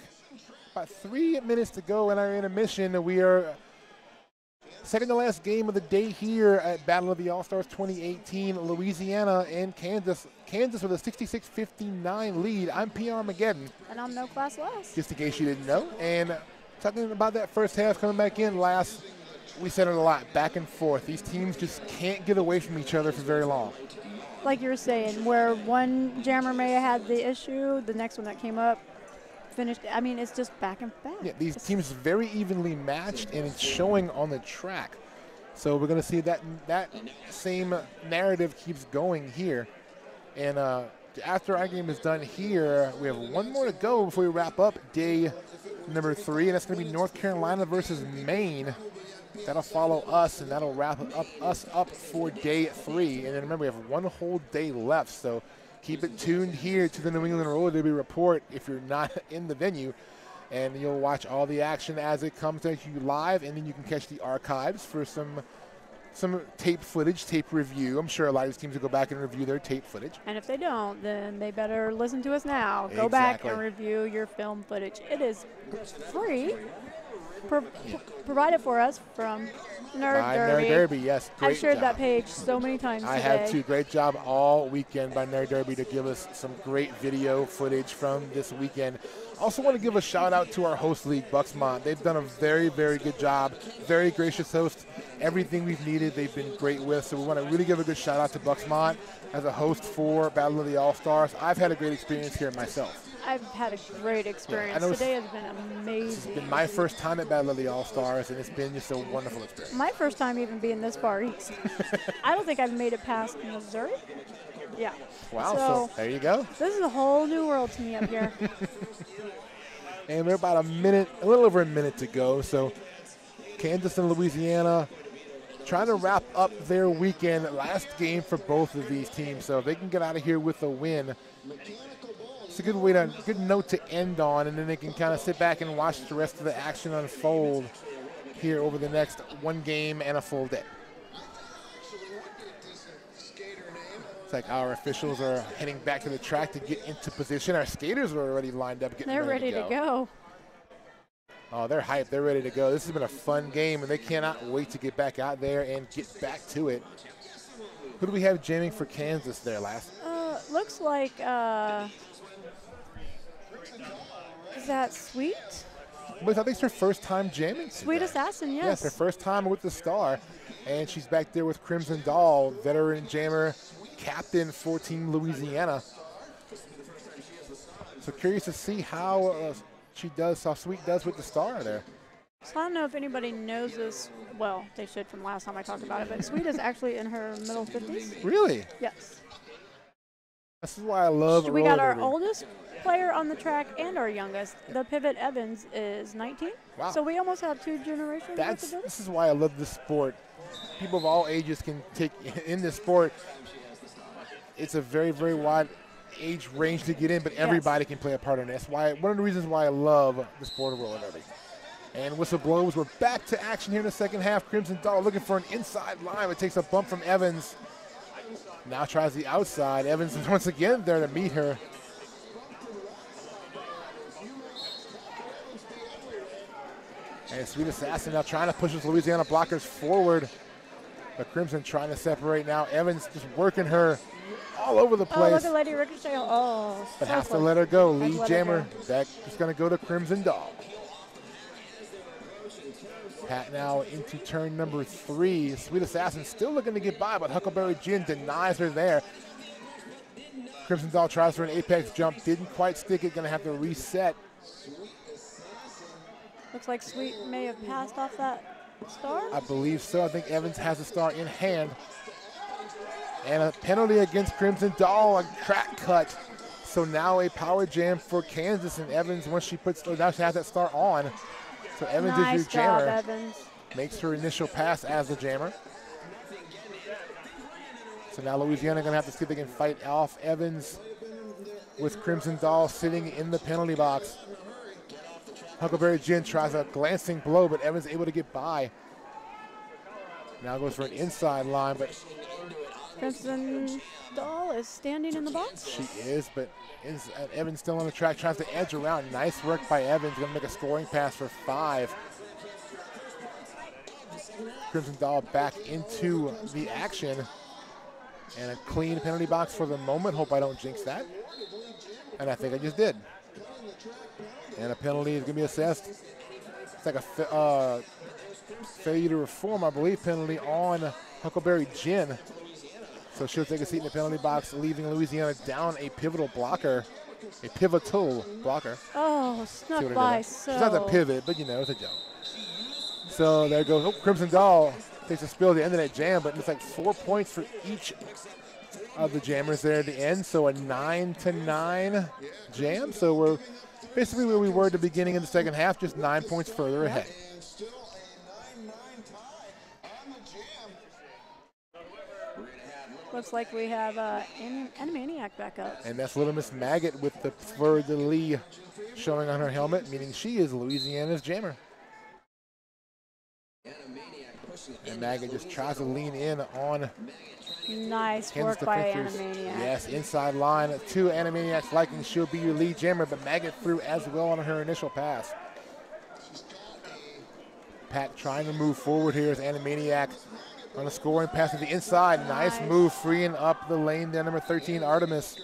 About 3 minutes to go in our intermission. We are second to last game of the day here at Battle of the All-Stars 2018, Louisiana and Kansas. Kansas with a 66-59 lead. I'm PR Armageddon. And I'm no class less. Just in case you didn't know. And talking about that first half coming back in last, we said it a lot, back and forth. These teams just can't get away from each other for very long. Like you were saying, where one jammer may have had the issue, the next one that came up finished. I mean, it's just back and back. Yeah, these teams very evenly matched, and it's showing on the track. So we're going to see that same narrative keeps going here. And after our game is done here, we have one more to go before we wrap up day number 3, and that's going to be North Carolina versus Maine. That'll follow us, and that'll wrap us up for day 3. And then remember, we have one whole day left, so keep it tuned here to the New England Roller Derby Report if you're not in the venue. And you'll watch all the action as it comes to you live, and then you can catch the archives for some tape footage, tape review. I'm sure a lot of these teams will go back and review their tape footage. And if they don't, then they better listen to us now. Go back and review your film footage. It is free. Provided for us from Nerd Derby. Nerd Derby, yes. I've shared that page so many times today. I have too. Great job all weekend by Nerd Derby to give us some great video footage from this weekend. Also want to give a shout out to our host league, Bucksmont. They've done a very, very good job. Very gracious host. Everything we've needed, they've been great with. So we want to really give a good shout out to Bucksmont as a host for Battle of the All-Stars. I've had a great experience here myself. I've had a great experience. Today has been amazing. It's been my first time at Battle of the All-Stars, and it's been just a wonderful experience. My first time even being this far east. I don't think I've made it past Missouri. Yeah. Wow, so there you go. This is a whole new world to me up here. And we're about a little over a minute to go. So Kansas and Louisiana trying to wrap up their weekend. Last game for both of these teams. So if they can get out of here with a win, it's a good note to end on, and then they can kind of sit back and watch the rest of the action unfold here over the next one game and a full day. It's like our officials are heading back to the track to get into position. Our skaters are already lined up, They're ready to go. Oh, they're hyped. They're ready to go. This has been a fun game, and they cannot wait to get back out there and get back to it. Who do we have jamming for Kansas there, Lass? Looks like, is that Sweet? But I think it's her first time jamming. Sweet Assassin, yes. Yes, her first time with the star. And she's back there with Crimson Doll, veteran jammer, captain for Team Louisiana. So curious to see how how Sweet does with the star there. So I don't know if anybody knows this. Well, they should from last time I talked about it, but Sweet is actually in her middle 50s. Really? Yes. This is why I love We got our oldest player on the track and our youngest. The Pivot Evans is 19. Wow. So we almost have 2 generations. This is why I love this sport. People of all ages can take in this sport. It's a very, very wide age range to get in, but everybody can play a part in it. That's why one of the reasons why I love the sport of roller derby. And whistle blows. We're back to action here in the second half. Crimson Doll looking for an inside line. It takes a bump from Evans. Now tries the outside. Evans is once again there to meet her. And Sweet Assassin now trying to push his Louisiana blockers forward. But Crimson trying to separate now. Evans just working her all over the place. Oh, look at Lady Ricochet. Oh, but so has close. to let her go. Lead jammer. That is going to go to Crimson Doll. Pat now into turn number 3. Sweet Assassin still looking to get by, but Huckleberry Gin denies her there. Crimson Doll tries for an apex jump. Didn't quite stick it. Going to have to reset. Looks like Sweet may have passed off that star. I believe so. I think Evans has the star in hand. And a penalty against Crimson Doll, a track cut. So now a power jam for Kansas, and Evans, once she now she has that star on. So Evans nice is your jammer. job, Evans. Makes her initial pass as the jammer. So now Louisiana going to have to see if they can fight off Evans with Crimson Doll sitting in the penalty box. Huckleberry Gin tries a glancing blow, but Evans able to get by. Now goes for an inside line, but Crimson Doll is standing in the box. She is, but Evans still on the track, tries to edge around. Nice work by Evans, gonna make a scoring pass for 5. Crimson Doll back into the action. And a clean penalty box for the moment. Hope I don't jinx that. And I think I just did. And a penalty is gonna be assessed. It's like a failure to reform, I believe, penalty on Huckleberry Jen. So she'll take a seat in the penalty box, leaving Louisiana down a pivotal blocker. A pivotal blocker. Oh, snuck by so. She's not the pivot, but you know, it's a joke. So there goes, oh, Crimson Doll takes a spill at the end of that jam, but it's like 4 points for each of the jammers there at the end. So a 9-9 jam. So we're basically where we were at the beginning of the second half, just 9 points further ahead. Looks like we have Animaniac back up. And that's Little Miss Maggot with the fleur-de-lis showing on her helmet, meaning she is Louisiana's jammer. And Maggot just tries to lean in on. Nice work by Animaniac. Yes, inside line to Animaniac's liking. She'll be your lead jammer, but Maggot threw as well on her initial pass. Pat trying to move forward here as Animaniac on a scoring pass to the inside. Nice move, freeing up the lane there, number 13, Artemis.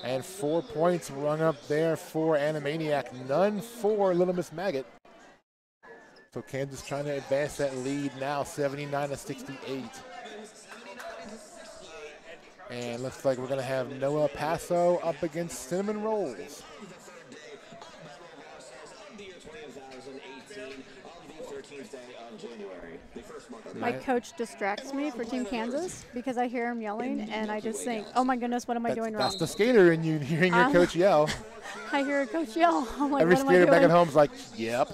And 4 points rung up there for Animaniac, none for Little Miss Maggot. So Kansas trying to advance that lead now, 79-68. And looks like we're gonna have Noah Paso up against Cinnamon Rolls. My coach distracts me for Team Kansas because I hear him yelling and I just think, oh my goodness, what am I doing wrong? That's the skater in you hearing your coach yell. I hear a coach yell. I'm like, every what skater am I doing? back at home's like, yep.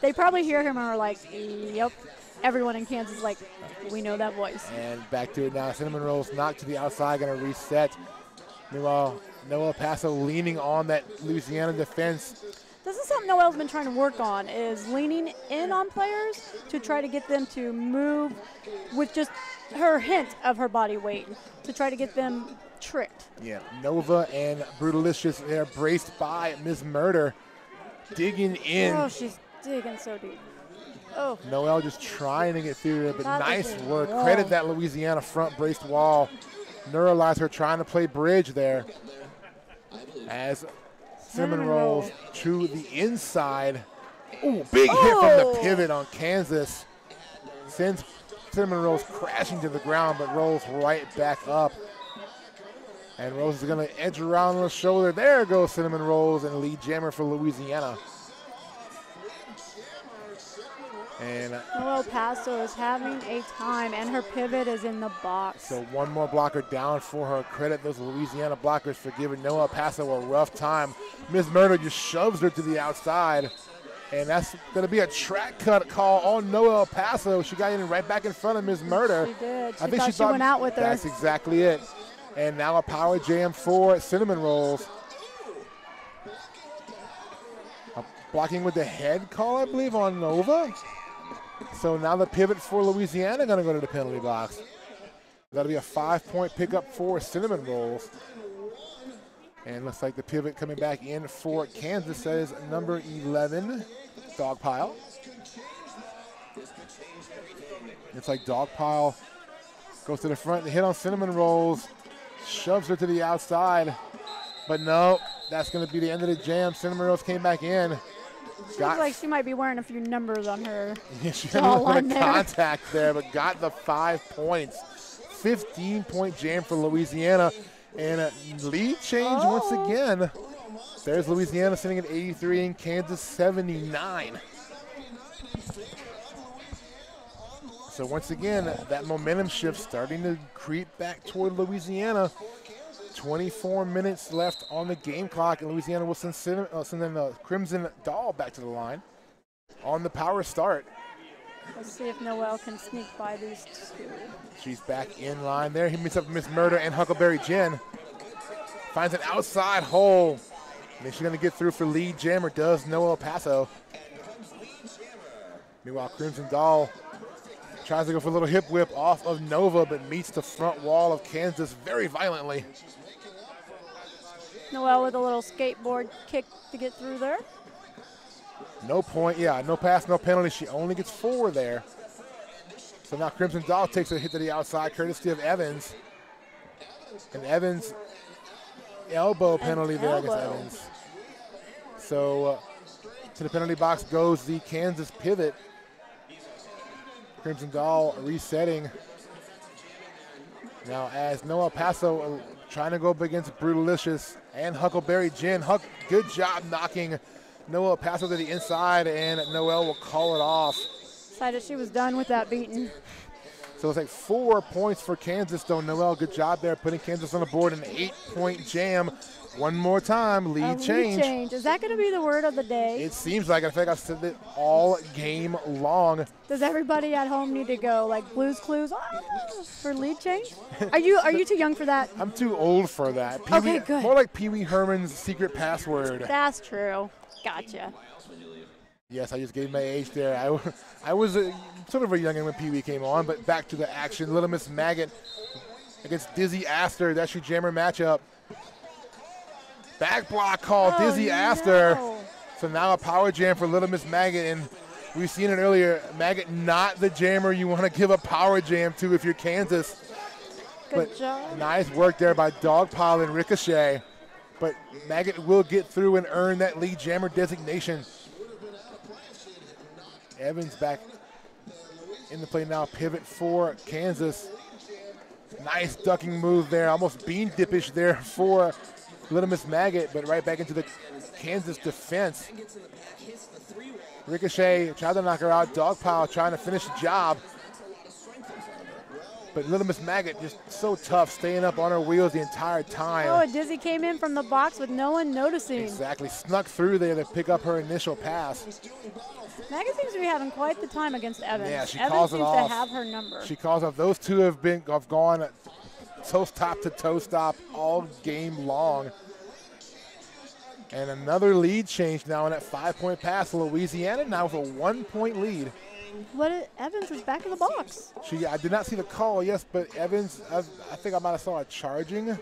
They probably hear him and are like, yep. Everyone in Kansas is like, we know that voice. And back to it now. Cinnamon Rolls knocked to the outside, going to reset. Meanwhile, Noah Paso leaning on that Louisiana defense. This is something Noelle's been trying to work on, is leaning in on players to try to get them to move with just her hint of her body weight to try to get them tricked. Yeah, Nova and Brutalicious there, braced by Ms. Murder, digging in. Oh, she's digging so deep. Oh. Noelle just trying to get through there, but That nice is work. wall. Credit that Louisiana front braced wall. Neuralize her trying to play bridge there. As Cinnamon Rolls to the inside. Ooh, big hit from the pivot on Kansas. Sends Cinnamon Rolls crashing to the ground, but rolls right back up. And Rolls is going to edge around on the shoulder. There goes Cinnamon Rolls and lead jammer for Louisiana. And Noelle Paso is having a time, and her pivot is in the box. So one more blocker down for her. Credit those Louisiana blockers for giving Noelle Paso a rough time. Ms. Murder just shoves her to the outside. And that's going to be a track cut call on Noelle Paso. She got in right back in front of Ms. Murder. She did. I think she thought went out with her. That's exactly it. And now a power jam for Cinnamon Rolls. Blocking with the head call, I believe, on Nova. So now the pivot for Louisiana going to go to the penalty box. That'll be a 5-point pickup for Cinnamon Rolls. And looks like the pivot coming back in for Kansas says number 11, Dogpile. It's like Dogpile goes to the front and hit on Cinnamon Rolls, shoves her to the outside. But no, that's going to be the end of the jam. Cinnamon Rolls came back in. Looks like she might be wearing a few numbers on her. Yeah, she had a little bit of contact there, but got the 5 points. 15-point jam for Louisiana. And a lead change once again. There's Louisiana sitting at 83 and Kansas 79. So once again, that momentum shift starting to creep back toward Louisiana. 24 minutes left on the game clock, and Louisiana will send the Crimson Doll back to the line on the power start. Let's see if Noelle can sneak by these two. She's back in line there. He meets up with Miss Murder and Huckleberry Jen. Finds an outside hole. And then she's going to get through for lead jammer, does Noelle Paso. Meanwhile, Crimson Doll Tries to go for a little hip whip off of Nova, but meets the front wall of Kansas very violently. Noelle with a little skateboard kick to get through there. No point, yeah, no pass, no penalty. She only gets 4 there. So now Crimson Doll takes a hit to the outside, courtesy of Evans. And Evans, elbow penalty there against Evans. So to the penalty box goes the Kansas pivot. Crimson Doll resetting. Now as Noah Paso trying to go up against Brutalicious and Huckleberry Jen. Huck, good job knocking Noah Paso to the inside, and Noelle will call it off. Decided she was done with that beating. So it's like 4 points for Kansas, though. Noelle, good job there, putting Kansas on the board, an 8-point jam. One more time, lead change. Lead change. Is that going to be the word of the day? It seems like it. I think I've said it all game long. Does everybody at home need to go like Blue's Clues for lead change? Are you too young for that? I'm too old for that. Okay, good. More like Pee Wee Herman's secret password. That's true. Gotcha. Yes, I just gave my age there. I was sort of a youngin' when Pee Wee came on, but back to the action. Little Miss Maggot against Dizzy Astor. That's your jammer matchup. Back block call, Dizzy Astor. So now a power jam for Little Miss Maggot, and we've seen it earlier. Maggot not the jammer you want to give a power jam to if you're Kansas. Good job. Nice work there by Dogpile and Ricochet. But Maggot will get through and earn that lead jammer designation. Evans back in the play now, pivot for Kansas. Nice ducking move there, almost bean dippish there for Little Miss Maggot, but right back into the Kansas defense. Ricochet tried to knock her out. Dogpile trying to finish the job. But Little Miss Maggot just so tough, staying up on her wheels the entire time. Oh, Dizzy came in from the box with no one noticing. Exactly, snuck through there to pick up her initial pass. Maggot seems to be having quite the time against Evans. Yeah, she Evans calls it seems off. to have her number. She calls off. Those two have gone toe stop to toe stop all game long. And another lead change now in that 5-point pass. Louisiana now with a 1-point lead. Evans is back in the box. I did not see the call, yes, but Evans, I think I might have saw a charging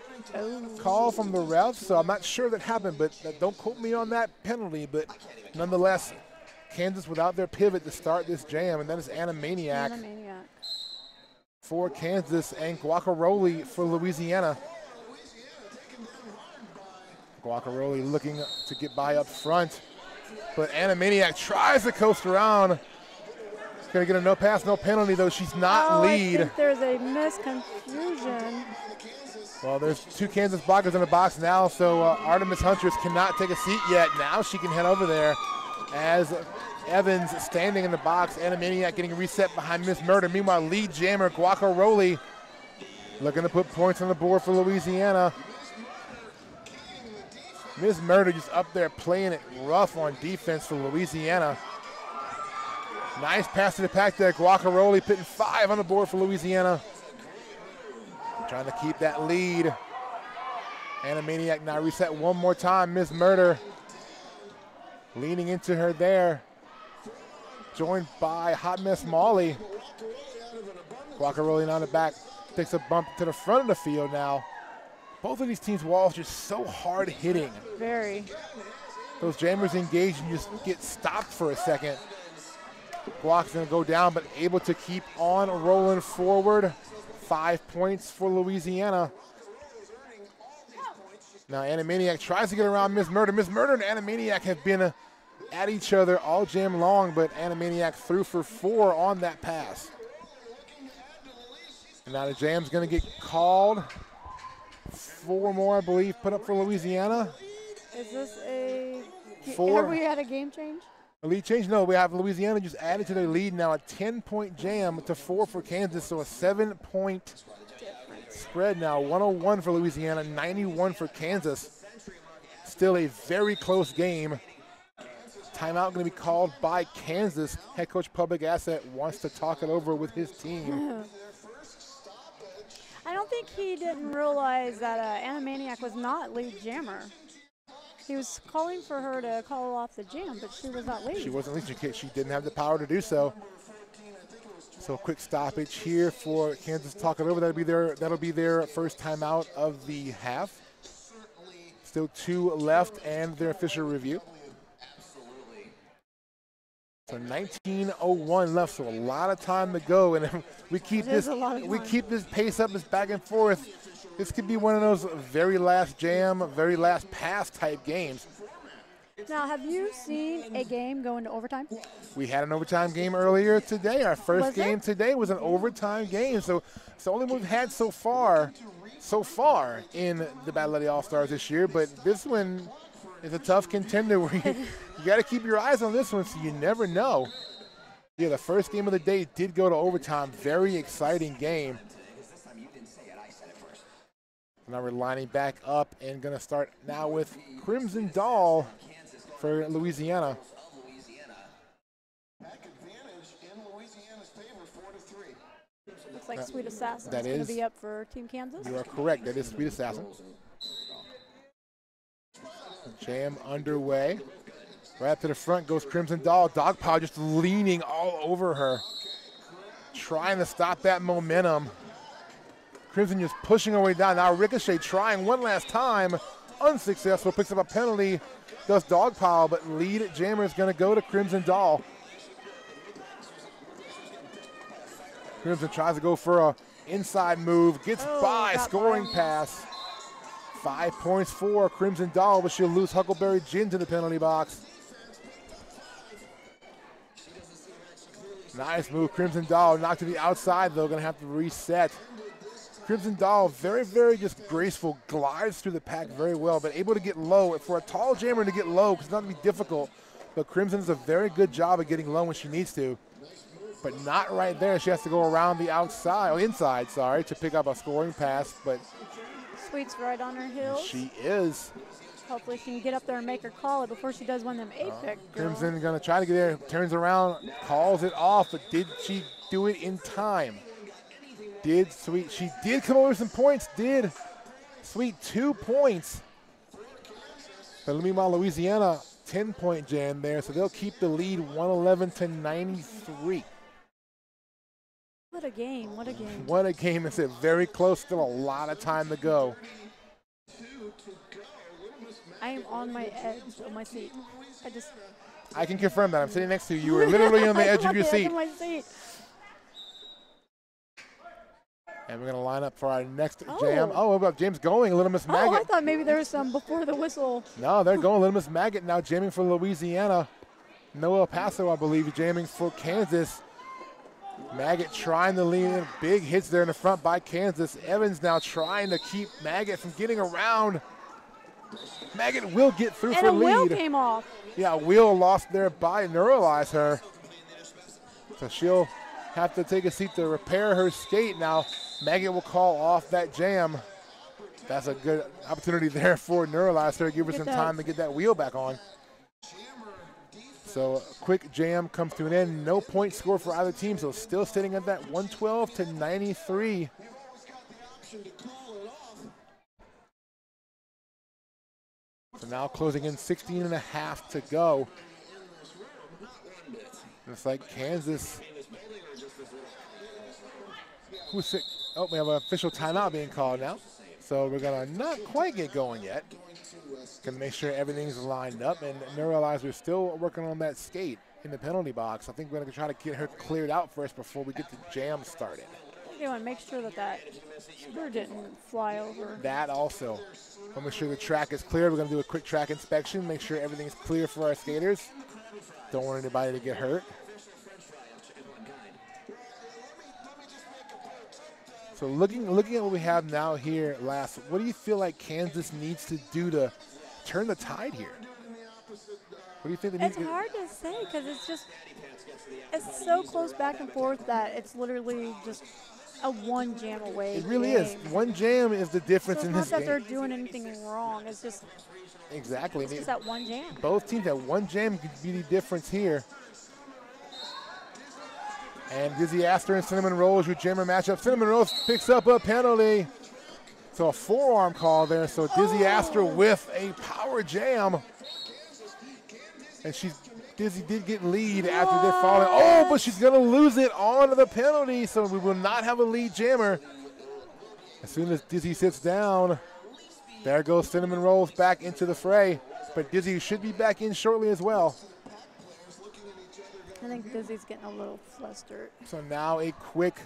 call from the refs, so I'm not sure that happened, but don't quote me on that penalty. But nonetheless, Kansas without their pivot to start this jam, and that is Animaniac for Kansas and Guacaroli for Louisiana. Guacaroli looking to get by up front, but Animaniac tries to coast around. Going to get a no pass, no penalty, though she's not lead. I think there's a misconfusion. Well, there's 2 Kansas blockers in the box now, so Artemis Huntress cannot take a seat yet. Now she can head over there as Evans standing in the box. Animaniac getting reset behind Miss Murder. Meanwhile, lead jammer Guacaroli looking to put points on the board for Louisiana. Miss Murder just up there playing it rough on defense for Louisiana. Nice pass to the pack there. Guacaroli putting 5 on the board for Louisiana. Trying to keep that lead. Animaniac now reset one more time. Miss Murder leaning into her there. Joined by Hot Mess Molly. Guacaroli on the back. Takes a bump to the front of the field now. Both of these teams' walls just so hard hitting. Very. Those jammers engage and just get stopped for a second. Guac's going to go down, but able to keep on rolling forward. 5 points for Louisiana. Now Animaniac tries to get around Miss Murder. Miss Murder and Animaniac have been at each other all jam long, but Animaniac threw for 4 on that pass. And now the jam's going to get called. 4 more, I believe, put up for Louisiana. Is this a 4? Have we had a game change? A lead change? No, we have Louisiana just added to their lead now, a 10-point jam to 4 for Kansas, so a 7-point spread now. 101 for Louisiana, 91 for Kansas. Still a very close game. Timeout going to be called by Kansas. Head coach Public Asset wants to talk it over with his team. I don't think he didn't realize that Animaniac was not lead jammer. He was calling for her to call off the jam, but she was not lead. She wasn't lead. She didn't have the power to do so. So a quick stoppage here for Kansas to talk it over. That'll be their first timeout of the half. Still 2 left and their official review. So 19:01 left, so a lot of time to go, and we keep this pace up, this back and forth. This could be one of those very last jam, very last pass type games. Now, have you seen a game go into overtime? We had an overtime game earlier today. Our first game today was an overtime game, so it's the only one we've had so far in the Battle of the All-Stars this year. But this one is a tough contender where you got to keep your eyes on this one, so you never know. Yeah, the first game of the day did go to overtime. Very exciting game. Now we're lining back up and going to start now with Crimson Doll for Louisiana. Looks like Sweet Assassin is going to be up for Team Kansas. You are correct. That is Sweet Assassin. Jam underway. Right up to the front goes Crimson Doll. Dogpile just leaning all over her, trying to stop that momentum. Crimson just pushing her way down. Now Ricochet trying one last time. Unsuccessful. Picks up a penalty. Does Dogpile, but lead jammer is going to go to Crimson Doll. Crimson tries to go for a inside move. Gets by. Scoring pass. 5 points for Crimson Doll, but she'll lose Huckleberry Gin to the penalty box. Nice move. Crimson Doll knocked to the outside, though. Going to have to reset. Crimson Doll, very, very just graceful, glides through the pack very well, but able to get low. For a tall jammer to get low, because it's not going to be difficult, but Crimson does a very good job of getting low when she needs to, but not right there. She has to go around the outside, inside, sorry, to pick up a scoring pass, but Sweet's right on her heels. She is. Hopefully she can get up there and make her call it before she does one of them 8-pick. Crimson going to try to get there, turns around, calls it off, but did she do it in time? Did Sweet, she did come over with some points, did Sweet 2 points. But meanwhile, Louisiana, 10-point jam there, so they'll keep the lead 111-93. What a game, what a game. What a game, it's very close, still a lot of time to go. I am on my edge of my seat. I can confirm that, I'm sitting next to you. You were literally on the edge of your seat. Of my seat. And we're going to line up for our next jam. Oh, we've got James going, Little Miss Maggot. Oh, I thought maybe there was some before the whistle. No, they're going Little Miss Maggot now, jamming for Louisiana. Noah Paso, I believe, jamming for Kansas. Maggot trying to lean in. Big hits there in the front by Kansas. Evans now trying to keep Maggot from getting around. Maggot will get through for lead. And a wheel came off. Yeah, a wheel lost there by Neuralize her. So she'll have to take a seat to repair her skate now. Maggot will call off that jam. That's a good opportunity there for Neuralize her to give her some time to get that wheel back on. So a quick jam comes to an end. No point score for either team, so still sitting at that 112-93. So now closing in 16 and a half to go. Looks like Kansas. Who's sick? Oh, we have an official timeout being called now. So we're gonna not quite get going yet. Gonna make sure everything's lined up, and Neuralize, we're still working on that skate in the penalty box. I think we're gonna try to get her cleared out first before we get the jam started. You want to make sure that screw didn't fly over. That also. We'll make sure the track is clear. We're gonna do a quick track inspection, make sure everything's clear for our skaters. Don't want anybody to get hurt. So looking at what we have now here, Lass, what do you feel like Kansas needs to do to turn the tide here? What do you think they need to do? It's hard to say because it's so close back and forth that it's literally just a one jam away. It really is. One jam is the difference in this game. It's not that they're doing anything wrong. It's just exactly. It's just that one jam. Both teams, that one jam could be the difference here. And Dizzy Astor and Cinnamon Rolls, your jammer matchup. Cinnamon Rolls picks up a penalty. So a forearm call there. So Dizzy Astor with a power jam. And she's Dizzy did get lead after they're falling. Oh, but she's going to lose it on the penalty, so we will not have a lead jammer. As soon as Dizzy sits down, there goes Cinnamon Rolls back into the fray. But Dizzy should be back in shortly as well. I think Dizzy's getting a little flustered. So now a quick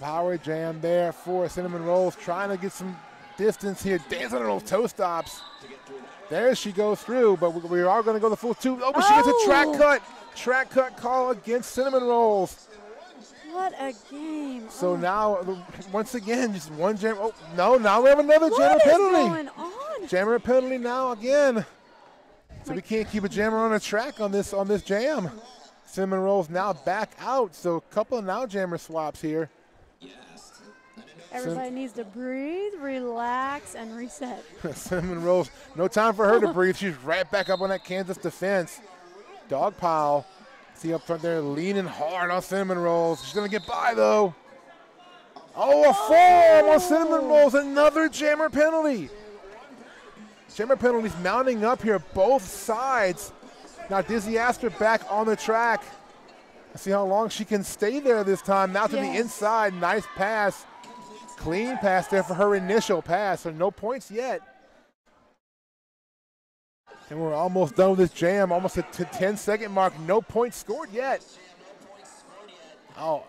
power jam there for Cinnamon Rolls, trying to get some distance here. Dancing on those toe stops. There she goes through, but we are going to go the full 2. Oh, but she gets a track cut. Track cut call against Cinnamon Rolls. What a game. So now, once again, just one jam. Oh, no, now we have another jammer penalty. What is going on? Jammer penalty now again. So we can't keep a jammer on a track on this jam. Cinnamon Rolls now back out. So a couple of now jammer swaps here. Everybody needs to breathe, relax, and reset. Cinnamon Rolls, no time for her to breathe. She's right back up on that Kansas defense. Dog pile. See up front there leaning hard on Cinnamon Rolls. She's going to get by, though. Oh, a forearm on Cinnamon Rolls. Another jammer penalty. Jammer penalties mounting up here, both sides. Now Dizzy Astor back on the track. Let's see how long she can stay there this time. Now to the inside. Nice pass. Clean pass there for her initial pass, so no points yet. And we're almost done with this jam, almost at the 10-second mark. No points scored yet. Oh,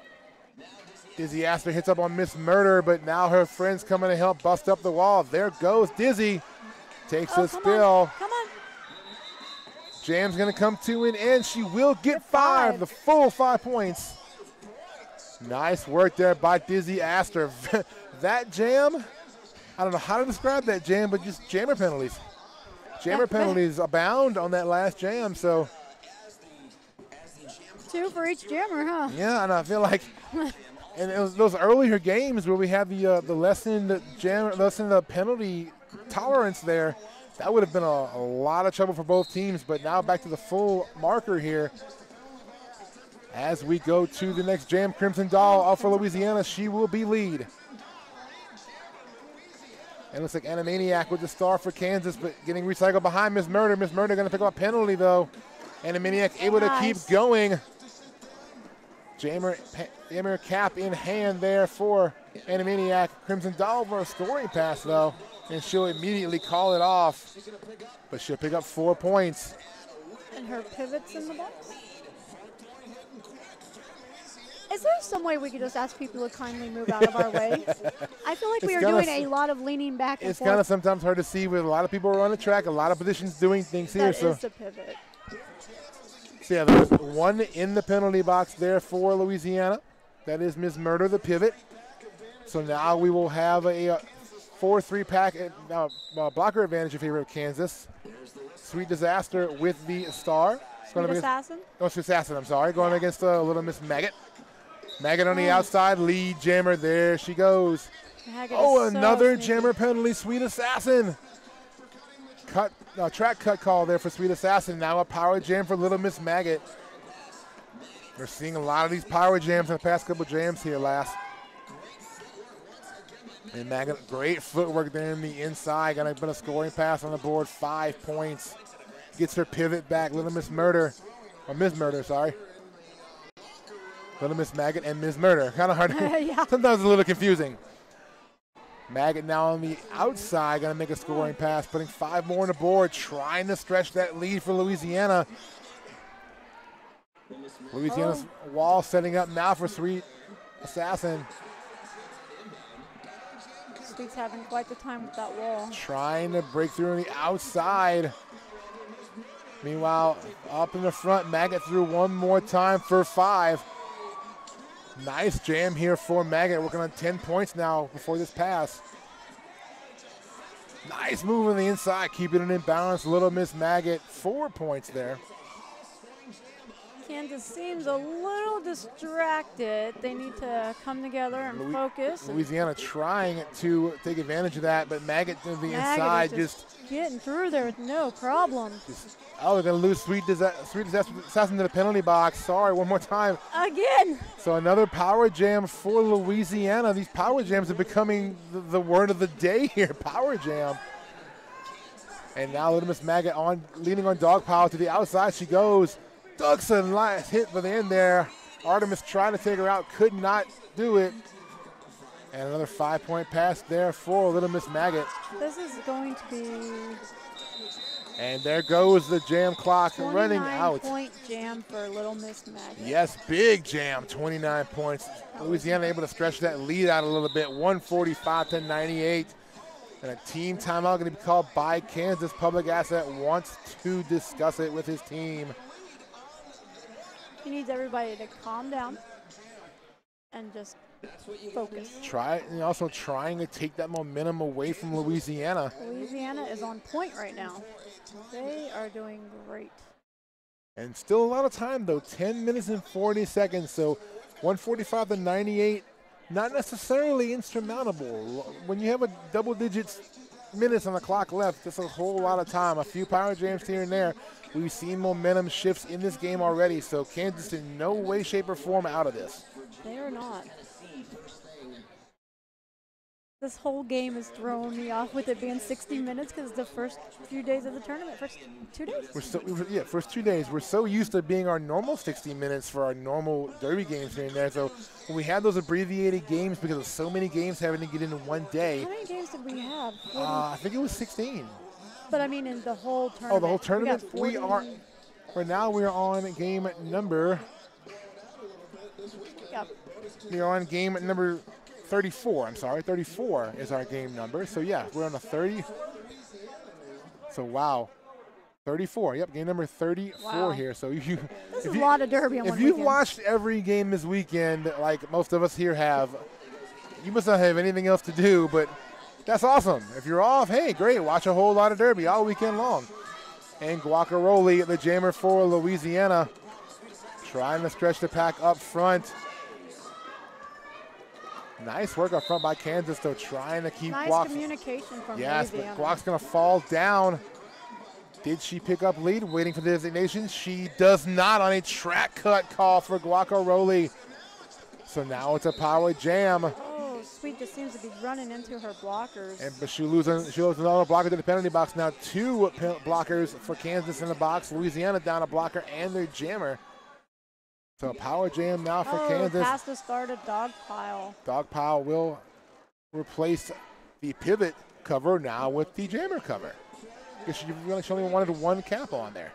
Dizzy Astor hits up on Miss Murder, but now her friends coming to help bust up the wall. There goes Dizzy. Takes a spill. Come on. Jam's going to come to an end. She will get 5, the full 5 points. Nice work there by Dizzy Astor. That jam, I don't know how to describe that jam, but just jammer penalties. Jammer penalties abound on that last jam, so. 2 for each jammer, huh? Yeah, and I feel like, and it was those earlier games where we had the lessened penalty tolerance there, that would have been a lot of trouble for both teams, but now back to the full marker here. As we go to the next jam, Crimson Doll off for Louisiana, she will be lead. And it looks like Animaniac with the star for Kansas, but getting recycled behind Miss Murder. Miss Murder going to pick up a penalty, though. Animaniac able to keep going. Jammer cap in hand there for Animaniac. Crimson Doll for a scoring pass, though, and she'll immediately call it off. But she'll pick up 4 points. And her pivots in the box. Is there some way we could just ask people to kindly move out of our way? I feel like we are doing a lot of leaning back and forth. It's kind of sometimes hard to see with a lot of people are on the track, a lot of positions doing things here. That is the pivot. So yeah, there's one in the penalty box there for Louisiana. That is Ms. Murder, the pivot. So now we will have a 4-3 pack blocker advantage in favor of Kansas. Sweet Disaster with the star. Sweet Assassin? Oh, Sweet Assassin, I'm sorry. Going against Little Miss Maggot. Maggot on the outside, lead jammer. There she goes. Maggot another jammer penalty, Sweet Assassin. Track cut call there for Sweet Assassin. Now a power jam for Little Miss Maggot. We're seeing a lot of these power jams in the past couple jams here, last. And Maggot, great footwork there in the inside. Gonna put a scoring pass on the board, 5 points. Gets her pivot back, Little Miss Murder. Or Ms. Murder, sorry. Little Miss Maggot and Ms. Murder. Kind of hard. Sometimes a little confusing. Maggot now on the outside, going to make a scoring pass, putting 5 more on the board, trying to stretch that lead for Louisiana. Louisiana's wall setting up now for Sweet Assassin. Sweet's having quite the time with that wall. Trying to break through on the outside. Meanwhile, up in the front, Maggot through one more time for 5. Nice jam here for Maggot, working on 10 points now before this pass. Nice move on the inside, keeping it in balance. Little Miss Maggot, 4 points there. Kansas seems a little distracted. They need to come together and focus. Louisiana trying to take advantage of that, but Maggot to the inside just getting through there with no problem. They're going to lose Sweet Assassin to the penalty box. Sorry, one more time. Again. So another power jam for Louisiana. These power jams are becoming the word of the day here, power jam. And now Little Miss Maggot leaning on Dog Pile to the outside. She goes. Dougson last hit for the end there. Artemis trying to take her out, could not do it. And another 5-point pass there for Little Miss Maggot. This is going to be. And there goes the jam clock running out. 29-point jam for Little Miss Maggot. Yes, big jam, 29 points. Louisiana able to stretch that lead out a little bit, 145-98. And a team timeout going to be called by Kansas. Public Asset wants to discuss it with his team. He needs everybody to calm down and just focus. Also trying to take that momentum away from Louisiana. Louisiana is on point right now. They are doing great. And still a lot of time though, 10 minutes and 40 seconds. So 145-98, not necessarily insurmountable. When you have a double digits minutes on the clock left, that's a whole lot of time. A few power jams here and there. We've seen momentum shifts in this game already, so Kansas in no way, shape, or form out of this. They are not. This whole game is throwing me off with it being 60 minutes because the first few days of the tournament, first 2 days. First 2 days. We're so used to being our normal 60 minutes for our normal derby games here and there. So when we had those abbreviated games because of so many games having to get in one day. How many games did we have? I think it was 16. But I mean in the whole tournament. Oh, the whole tournament? We are on game number. Yep. We are on game number 34. I'm sorry, 34 is our game number. So yeah, we're on a 30. So wow, 34. Yep, game number 34 here. So this is a lot of derby on one weekend. If you've weekend. watched every game this weekend, like most of us here have, you must not have anything else to do, but that's awesome. If you're off, hey, great, watch a whole lot of derby all weekend long. And Guacaroli, the jammer for Louisiana, trying to stretch the pack up front. Nice work up front by Kansas, though, trying to keep nice Guac. Communication from Yes, Louisiana. but Guac's going to fall down. Did she pick up lead? Waiting for the designation. She does not on a track cut call for Guacaroli. So now it's a power jam. Oh, Sweet just seems to be running into her blockers. But she loses another blocker to the penalty box. Now 2 blockers for Kansas in the box. Louisiana down a blocker and their jammer. So a power jam now for Kansas. Pass to start a Dog Pile. Dog Pile will replace the pivot cover now with the jammer cover. Because she only wanted 1 cap on there.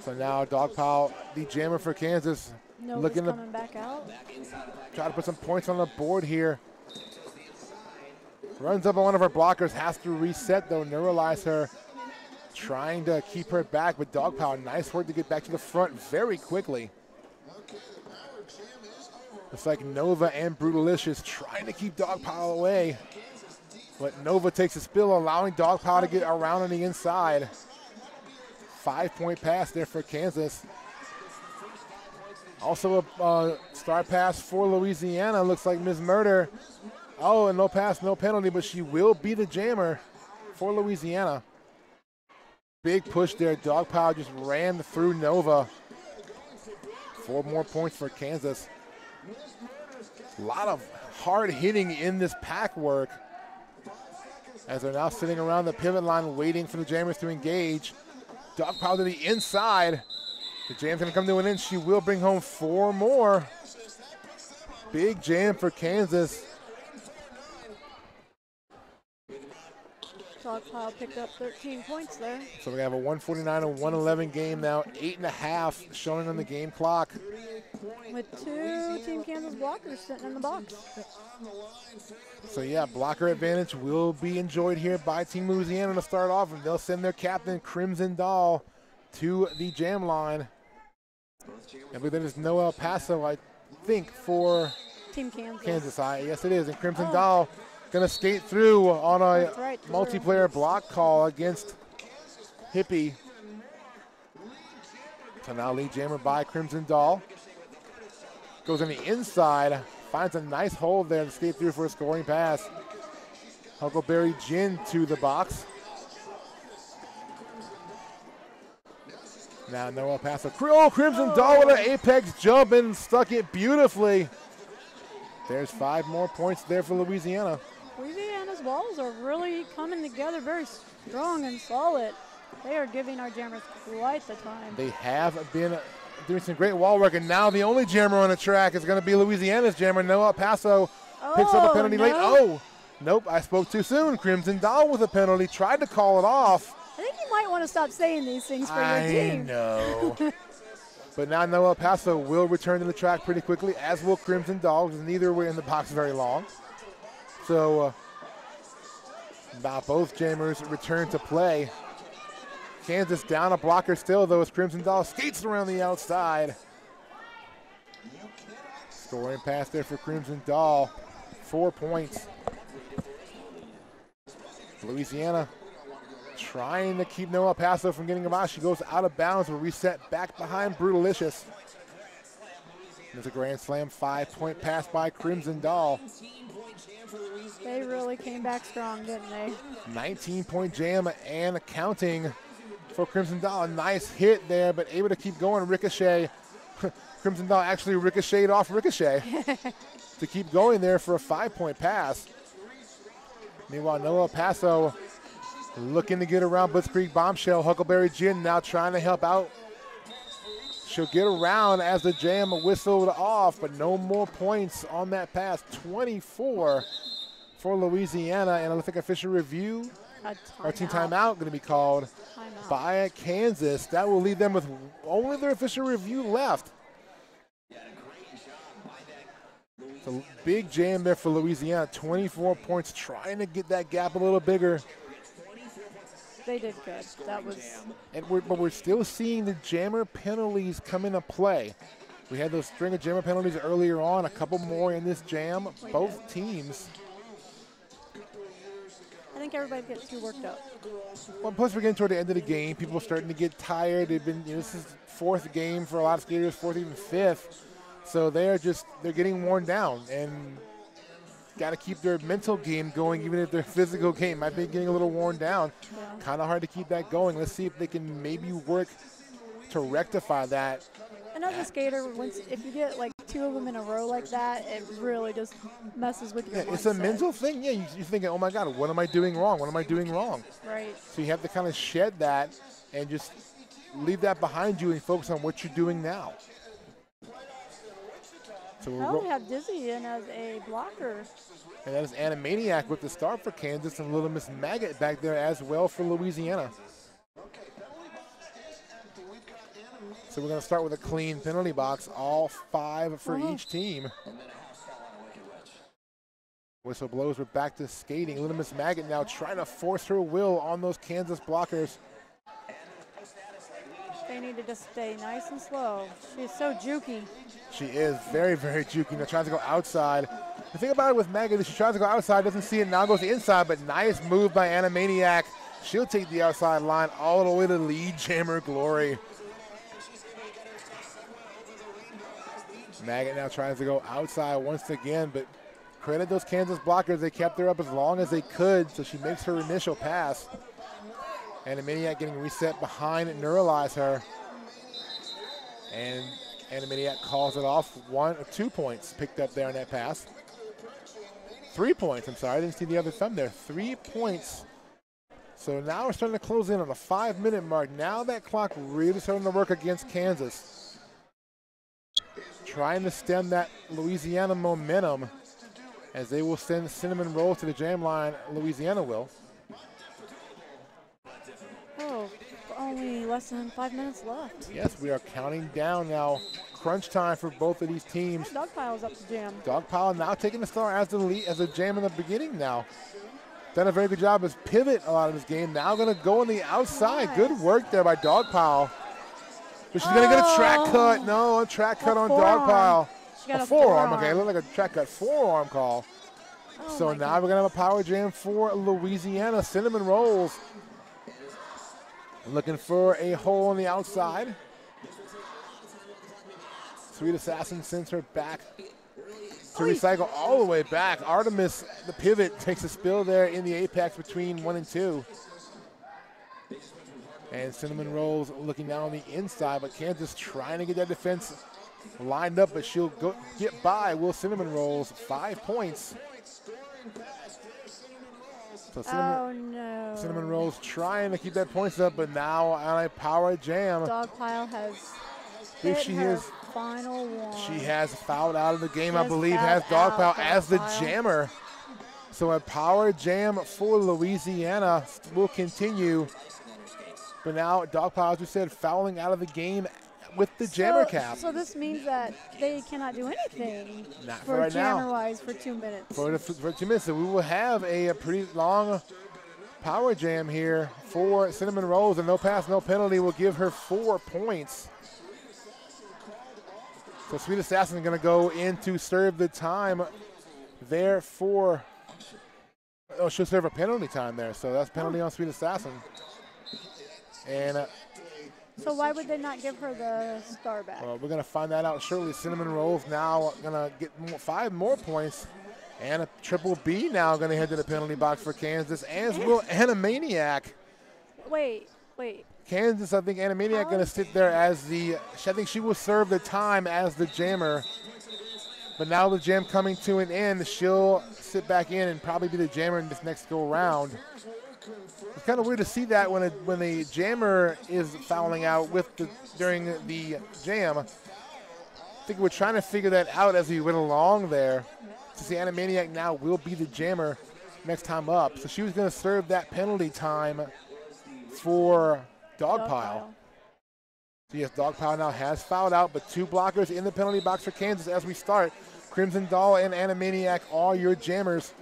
So now Dog Pile, the jammer for Kansas, looking to coming back out. Try to put some points on the board here. Runs up on one of her blockers, has to reset though, neuralize her. Trying to keep her back, but Dog Pile, nice work to get back to the front very quickly. Looks like Nova and Brutalicious trying to keep Dog Pile away. But Nova takes a spill, allowing Dog Pile to get around on the inside. 5-point pass there for Kansas. Also a star pass for Louisiana. Looks like Ms. Murder. Oh, and no pass, no penalty, but she will be the jammer for Louisiana. Big push there. Dog Pile just ran through Nova. 4 more points for Kansas. A lot of hard hitting in this pack work as they're now sitting around the pivot line waiting for the jammers to engage. Dog Pile to the inside. The jam's going to come to an end. She will bring home 4 more. Big jam for Kansas. Dog Pile picked up 13 points there. So we have a 149 and 111 game now. 8.5 showing on the game clock. With 2 Team Kansas blockers sitting in the box. So yeah, blocker advantage will be enjoyed here by Team Louisiana to start off, and they'll send their captain, Crimson Doll, to the jam line. I believe there is no El Paso, I think, for Team Kansas. Yes, it is. And Crimson Doll going to skate through on a multiplayer block call against Hippie. So now lead jammer by Crimson Doll. Goes on the inside, finds a nice hole there to skate through for a scoring pass. Huckleberry Gin to the box. Now Noah pass. Crimson Doll with an apex jump and stuck it beautifully. There's 5 more points there for Louisiana. Louisiana's walls are really coming together very strong and solid. They are giving our jammers quite the time. They have been doing some great wall work, and now the only jammer on the track is going to be Louisiana's jammer. Noah Paso picks up a penalty late. Oh, nope, I spoke too soon. Crimson Doll with a penalty, tried to call it off. I think you might want to stop saying these things for your team. I know. But now Noah Paso will return to the track pretty quickly, as will Crimson Doll, because neither were in the box very long. So about both jammers return to play. Kansas down a blocker still, though, as Crimson Doll skates around the outside. Scoring pass there for Crimson Doll. 4 points. Louisiana trying to keep Noah Paso from getting him out. She goes out of bounds. Will reset back behind Brutalicious. There's a grand slam 5-point pass by Crimson Doll. They really came back strong, didn't they? 19-point jam and counting for Crimson Doll. A nice hit there, but able to keep going. Ricochet. Crimson Doll actually ricocheted off Ricochet to keep going there for a 5-point pass. Meanwhile, Noah Paso looking to get around Blitzkrieg Bombshell. Huckleberry Gin now trying to help out. She'll get around as the jam whistled off, but no more points on that pass. 24 for Louisiana, and it looks like official review. Our team timeout going to be called by Kansas. That will leave them with only their official review left. It's a big jam there for Louisiana. 24 points, trying to get that gap a little bigger. They did good. That was. But we're still seeing the jammer penalties come into play. We had those string of jammer penalties earlier on, a couple more in this jam. Both teams. I think everybody gets too worked up. Well, plus we're getting toward the end of the game. People are starting to get tired. They've been, this is fourth game for a lot of skaters, fourth, even fifth. So they're getting worn down and got to keep their mental game going, even if their physical game might be getting a little worn down. Yeah. Kind of hard to keep that going. Let's see if they can maybe work to rectify that. And as a skater, if you get like 2 of them in a row like that, it really just messes with your mindset. It's a mental thing. Yeah, you're thinking, oh my God, what am I doing wrong? What am I doing wrong? Right. So you have to kind of shed that and just leave that behind you and focus on what you're doing now. So we have Dizzy in as a blocker. And that is Animaniac with the start for Kansas, and Little Miss Maggot back there as well for Louisiana. So we're going to start with a clean penalty box, all 5 for each team. Whistle blows, we're back to skating. Little Miss Maggot now trying to force her will on those Kansas blockers. They need to just stay nice and slow. She's so jukey. She is very, very jukey. Now tries to go outside. The thing about it with Maggot is she tries to go outside, doesn't see it, now goes inside, but nice move by Animaniac. She'll take the outside line all the way to lead jammer glory. Maggot now tries to go outside once again, but credit those Kansas blockers. They kept her up as long as they could, so she makes her initial pass. Animaniac getting reset behind and neuralize her. And Animaniac calls it off. 2 points picked up there on that pass. 3 points, I'm sorry, I didn't see the other thumb there. 3 points. So now we're starting to close in on the 5-minute mark. Now that clock really starting to work against Kansas. Trying to stem that Louisiana momentum as they will send cinnamon rolls to the jam line. Louisiana will. Oh, only less than 5 minutes left. Yes, we are counting down now. Crunch time for both of these teams. Dogpile's up to jam. Dogpile now taking the start as the lead, as a jam in the beginning now. Done a very good job as pivot a lot of this game. Now going to go on the outside. Nice. Good work there by Dogpile. But she's going to get a track cut. No, a track cut on Dogpile. She got a forearm. Okay, it looked like a track cut. Forearm call. Oh, so now we're going to have a power jam for Louisiana. Cinnamon rolls. Looking for a hole on the outside. Sweet Assassin sends her back to recycle all the way back. Artemis, the pivot, takes a spill there in the apex between 1 and 2. And Cinnamon rolls looking down on the inside, but Kansas trying to get that defense lined up, but she'll get by. Will Cinnamon rolls 5 points. So Oh no. Cinnamon Rolls trying to keep that points up, but now on a power jam. Dogpile has If hit she her is, final one. she has fouled out of the game, She I has believe, fouled has out, Dogpile as the Dogpile. jammer. So a power jam for Louisiana will continue. But now Dogpile, as we said, fouling out of the game with the jammer cap. So this means that they cannot do anything Not for for right now. jammer-wise for 2 minutes. For 2 minutes, so we will have a pretty long power jam here for Cinnamon Rolls, and no pass, no penalty will give her 4 points. So Sweet Assassin is going to go in to serve the time there for, oh, she'll serve a penalty time there, so that's penalty on Sweet Assassin. And So why would they not give her the star back? well, we're going to find that out shortly. Cinnamon Rolls now going to get 5 more points. And a triple B now going to head to the penalty box for Kansas, as will Animaniac. Wait. Kansas, I think Animaniac going to sit there as the, I think she will serve the time as the jammer. But now the jam coming to an end, she'll sit back in and probably be the jammer in this next go round. It's kind of weird to see that when the jammer is fouling out during the jam. I think we're trying to figure that out as we went along there. To see Animaniac now will be the jammer next time up. So she was going to serve that penalty time for Dogpile. So yes, Dogpile now has fouled out, but 2 blockers in the penalty box for Kansas as we start. Crimson Doll and Animaniac are your jammers.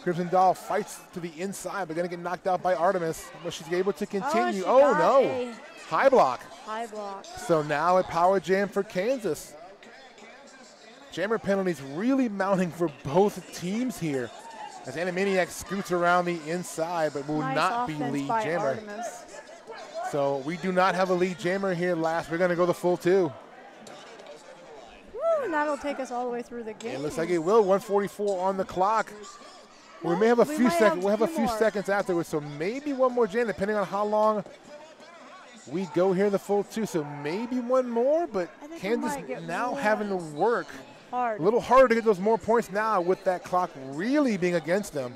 Crimson Doll fights to the inside, but going to get knocked out by Artemis. But she's able to continue. Oh no! High block. High block. So now a power jam for Kansas. Jammer penalties really mounting for both teams here as Animaniac scoots around the inside, but will not be lead jammer. Artemis. So we do not have a lead jammer here last. We're going to go the full 2. Woo, and that'll take us all the way through the game. It looks like it will. 1:44 on the clock. We may have a few seconds. We'll have a few seconds afterwards, so maybe one more jam, depending on how long we go here the full 2. So maybe one more, but Kansas now having to work hard. A little harder to get those more points now with that clock really being against them.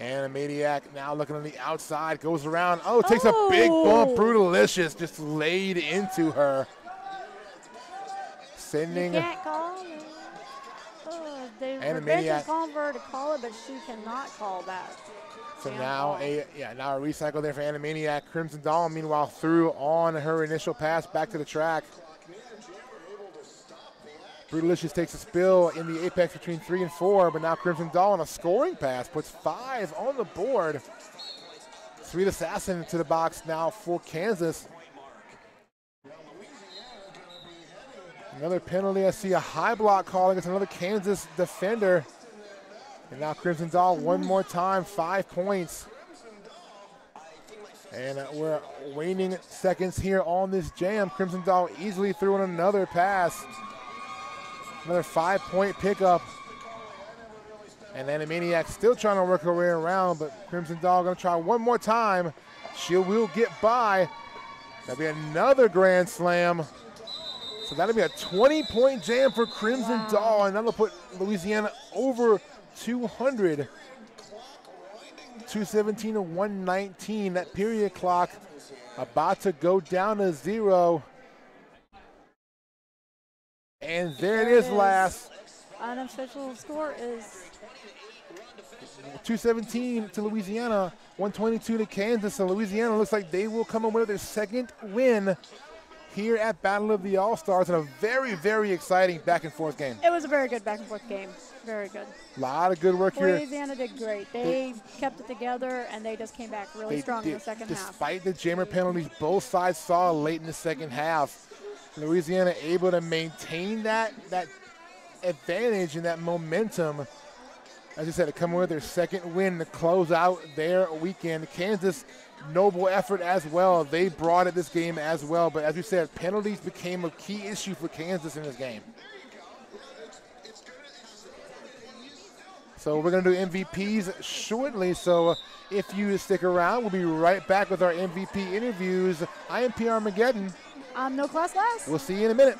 Animaniac now looking on the outside, goes around. Oh, takes a big bump. Brutalicious just laid into her. Sending. You can't call it. The bench is calling for her to call it, but she cannot call that. So now a recycle there for Animaniac. Crimson Dawn, meanwhile, threw on her initial pass back to the track. Brutalicious takes a spill in the apex between 3 and 4, but now Crimson Dawn on a scoring pass puts 5 on the board. Sweet Assassin to the box now for Kansas. Another penalty. I see a high block call against another Kansas defender. And now Crimson Dawn one more time, 5 points. And we're waning seconds here on this jam. Crimson Dawn easily threw in another pass. Another 5-point pickup. And Animaniac still trying to work her way around, but Crimson Dawn gonna try one more time. She will get by. That'll be another grand slam. So that'll be a 20-point jam for Crimson Dawn, and that'll put Louisiana over 200. 217 to 119. That period clock about to go down to 0. And there it is, last. Unofficial score is 217 to Louisiana, 122 to Kansas. So Louisiana looks like they will come away with their 2nd win here at Battle of the All-Stars in a very, very exciting back-and-forth game. It was a very good back-and-forth game. Very good. A lot of good work here. Louisiana did great. They kept it together, and they just came back really strong in the second half. Despite the jammer penalties both sides saw late in the second half, Louisiana able to maintain that advantage and that momentum. As I said, to come with their 2nd win to close out their weekend. Kansas, noble effort as well. They brought it this game as well. But as we said, penalties became a key issue for Kansas in this game. So we're going to do MVPs shortly. So if you stick around, we'll be right back with our MVP interviews. I am PR Armageddon. I'm No Class Last. We'll see you in a minute.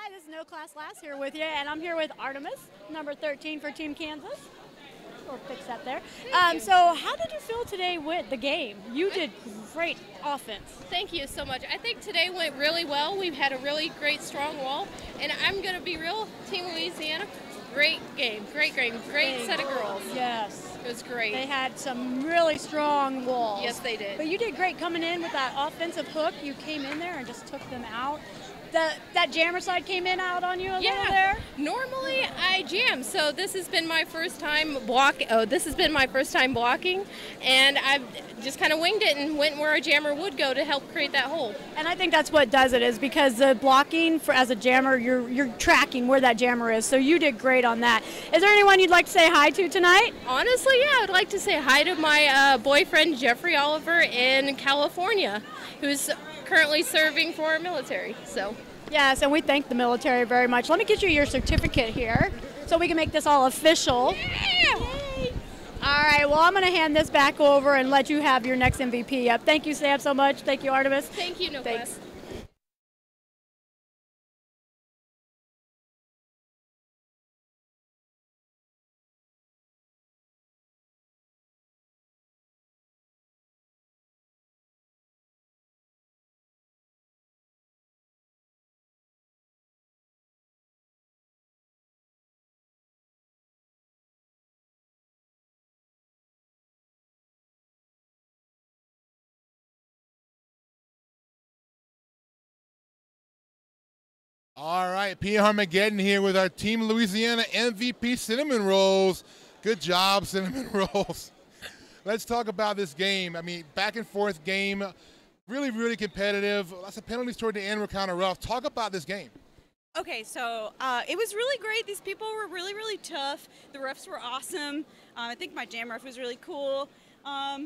Hi, this is No Class Last here with you, and I'm here with Artemis, number 13 for Team Kansas. We'll fix that there. So how did you feel today with the game? You did great offense. Thank you so much. I think today went really well. We've had a really great, strong wall, and I'm going to be real, Team Louisiana, great game, great set of girls. Yes. It was great. They had some really strong walls. Yes, they did. But you did great coming in with that offensive hook. You came in there and just took them out. That jammer side came in out on you a little there? Normally I jam, so this has been my first time blocking, and I've just kind of winged it and went where a jammer would go to help create that hole. And I think that's what does it, is because the blocking as a jammer, you're tracking where that jammer is, so you did great on that. Is there anyone you'd like to say hi to tonight? Honestly, yeah, I'd like to say hi to my boyfriend Jeffrey Oliver in California, who's currently serving for our military. So yes, and we thank the military very much. Let me get you your certificate here so we can make this all official. Yeah! All right, well, I'm going to hand this back over and let you have your next MVP up. Thank you, Sam, so much. Thank you, Artemis. Thank you, No Thanks. Class. All right, P. Armageddon here with our Team Louisiana MVP Cinnamon Rolls. Good job, Cinnamon Rolls. Let's talk about this game. I mean, back and forth game, really competitive. Lots of penalties toward the end were kind of rough. Talk about this game. Okay, so it was really great. These people were really tough. The refs were awesome. I think my jam ref was really cool. Oh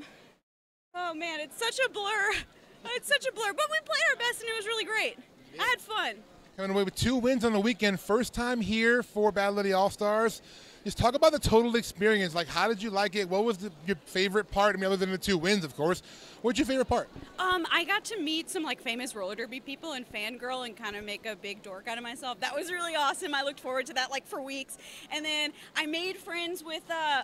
man, it's such a blur. It's such a blur, but we played our best and it was really great. I had fun. Coming away with 2 wins on the weekend. First time here for Battle of the All-Stars. Just talk about the total experience. Like, how did you like it? What was your favorite part? I mean, other than the 2 wins, of course. What's your favorite part? I got to meet some like famous roller derby people and fangirl and kind of make a big dork out of myself. That was really awesome. I looked forward to that like for weeks. And then I made friends with, I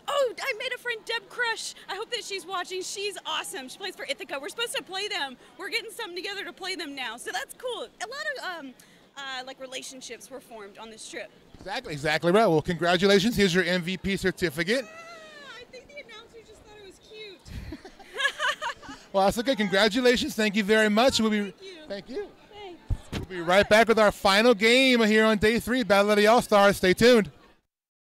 made a friend, Deb Crush. I hope that she's watching. She's awesome. She plays for Ithaca. We're supposed to play them. We're getting something together to play them now. So that's cool. A lot of, like relationships were formed on this trip. Exactly right. Well, congratulations. Here's your MVP certificate. I think the announcer just thought it was cute. Well, that's okay. Congratulations. Thank you very much. Thank you. Thanks. We'll be right back with our final game here on day 3, Battle of the All-Stars. Stay tuned.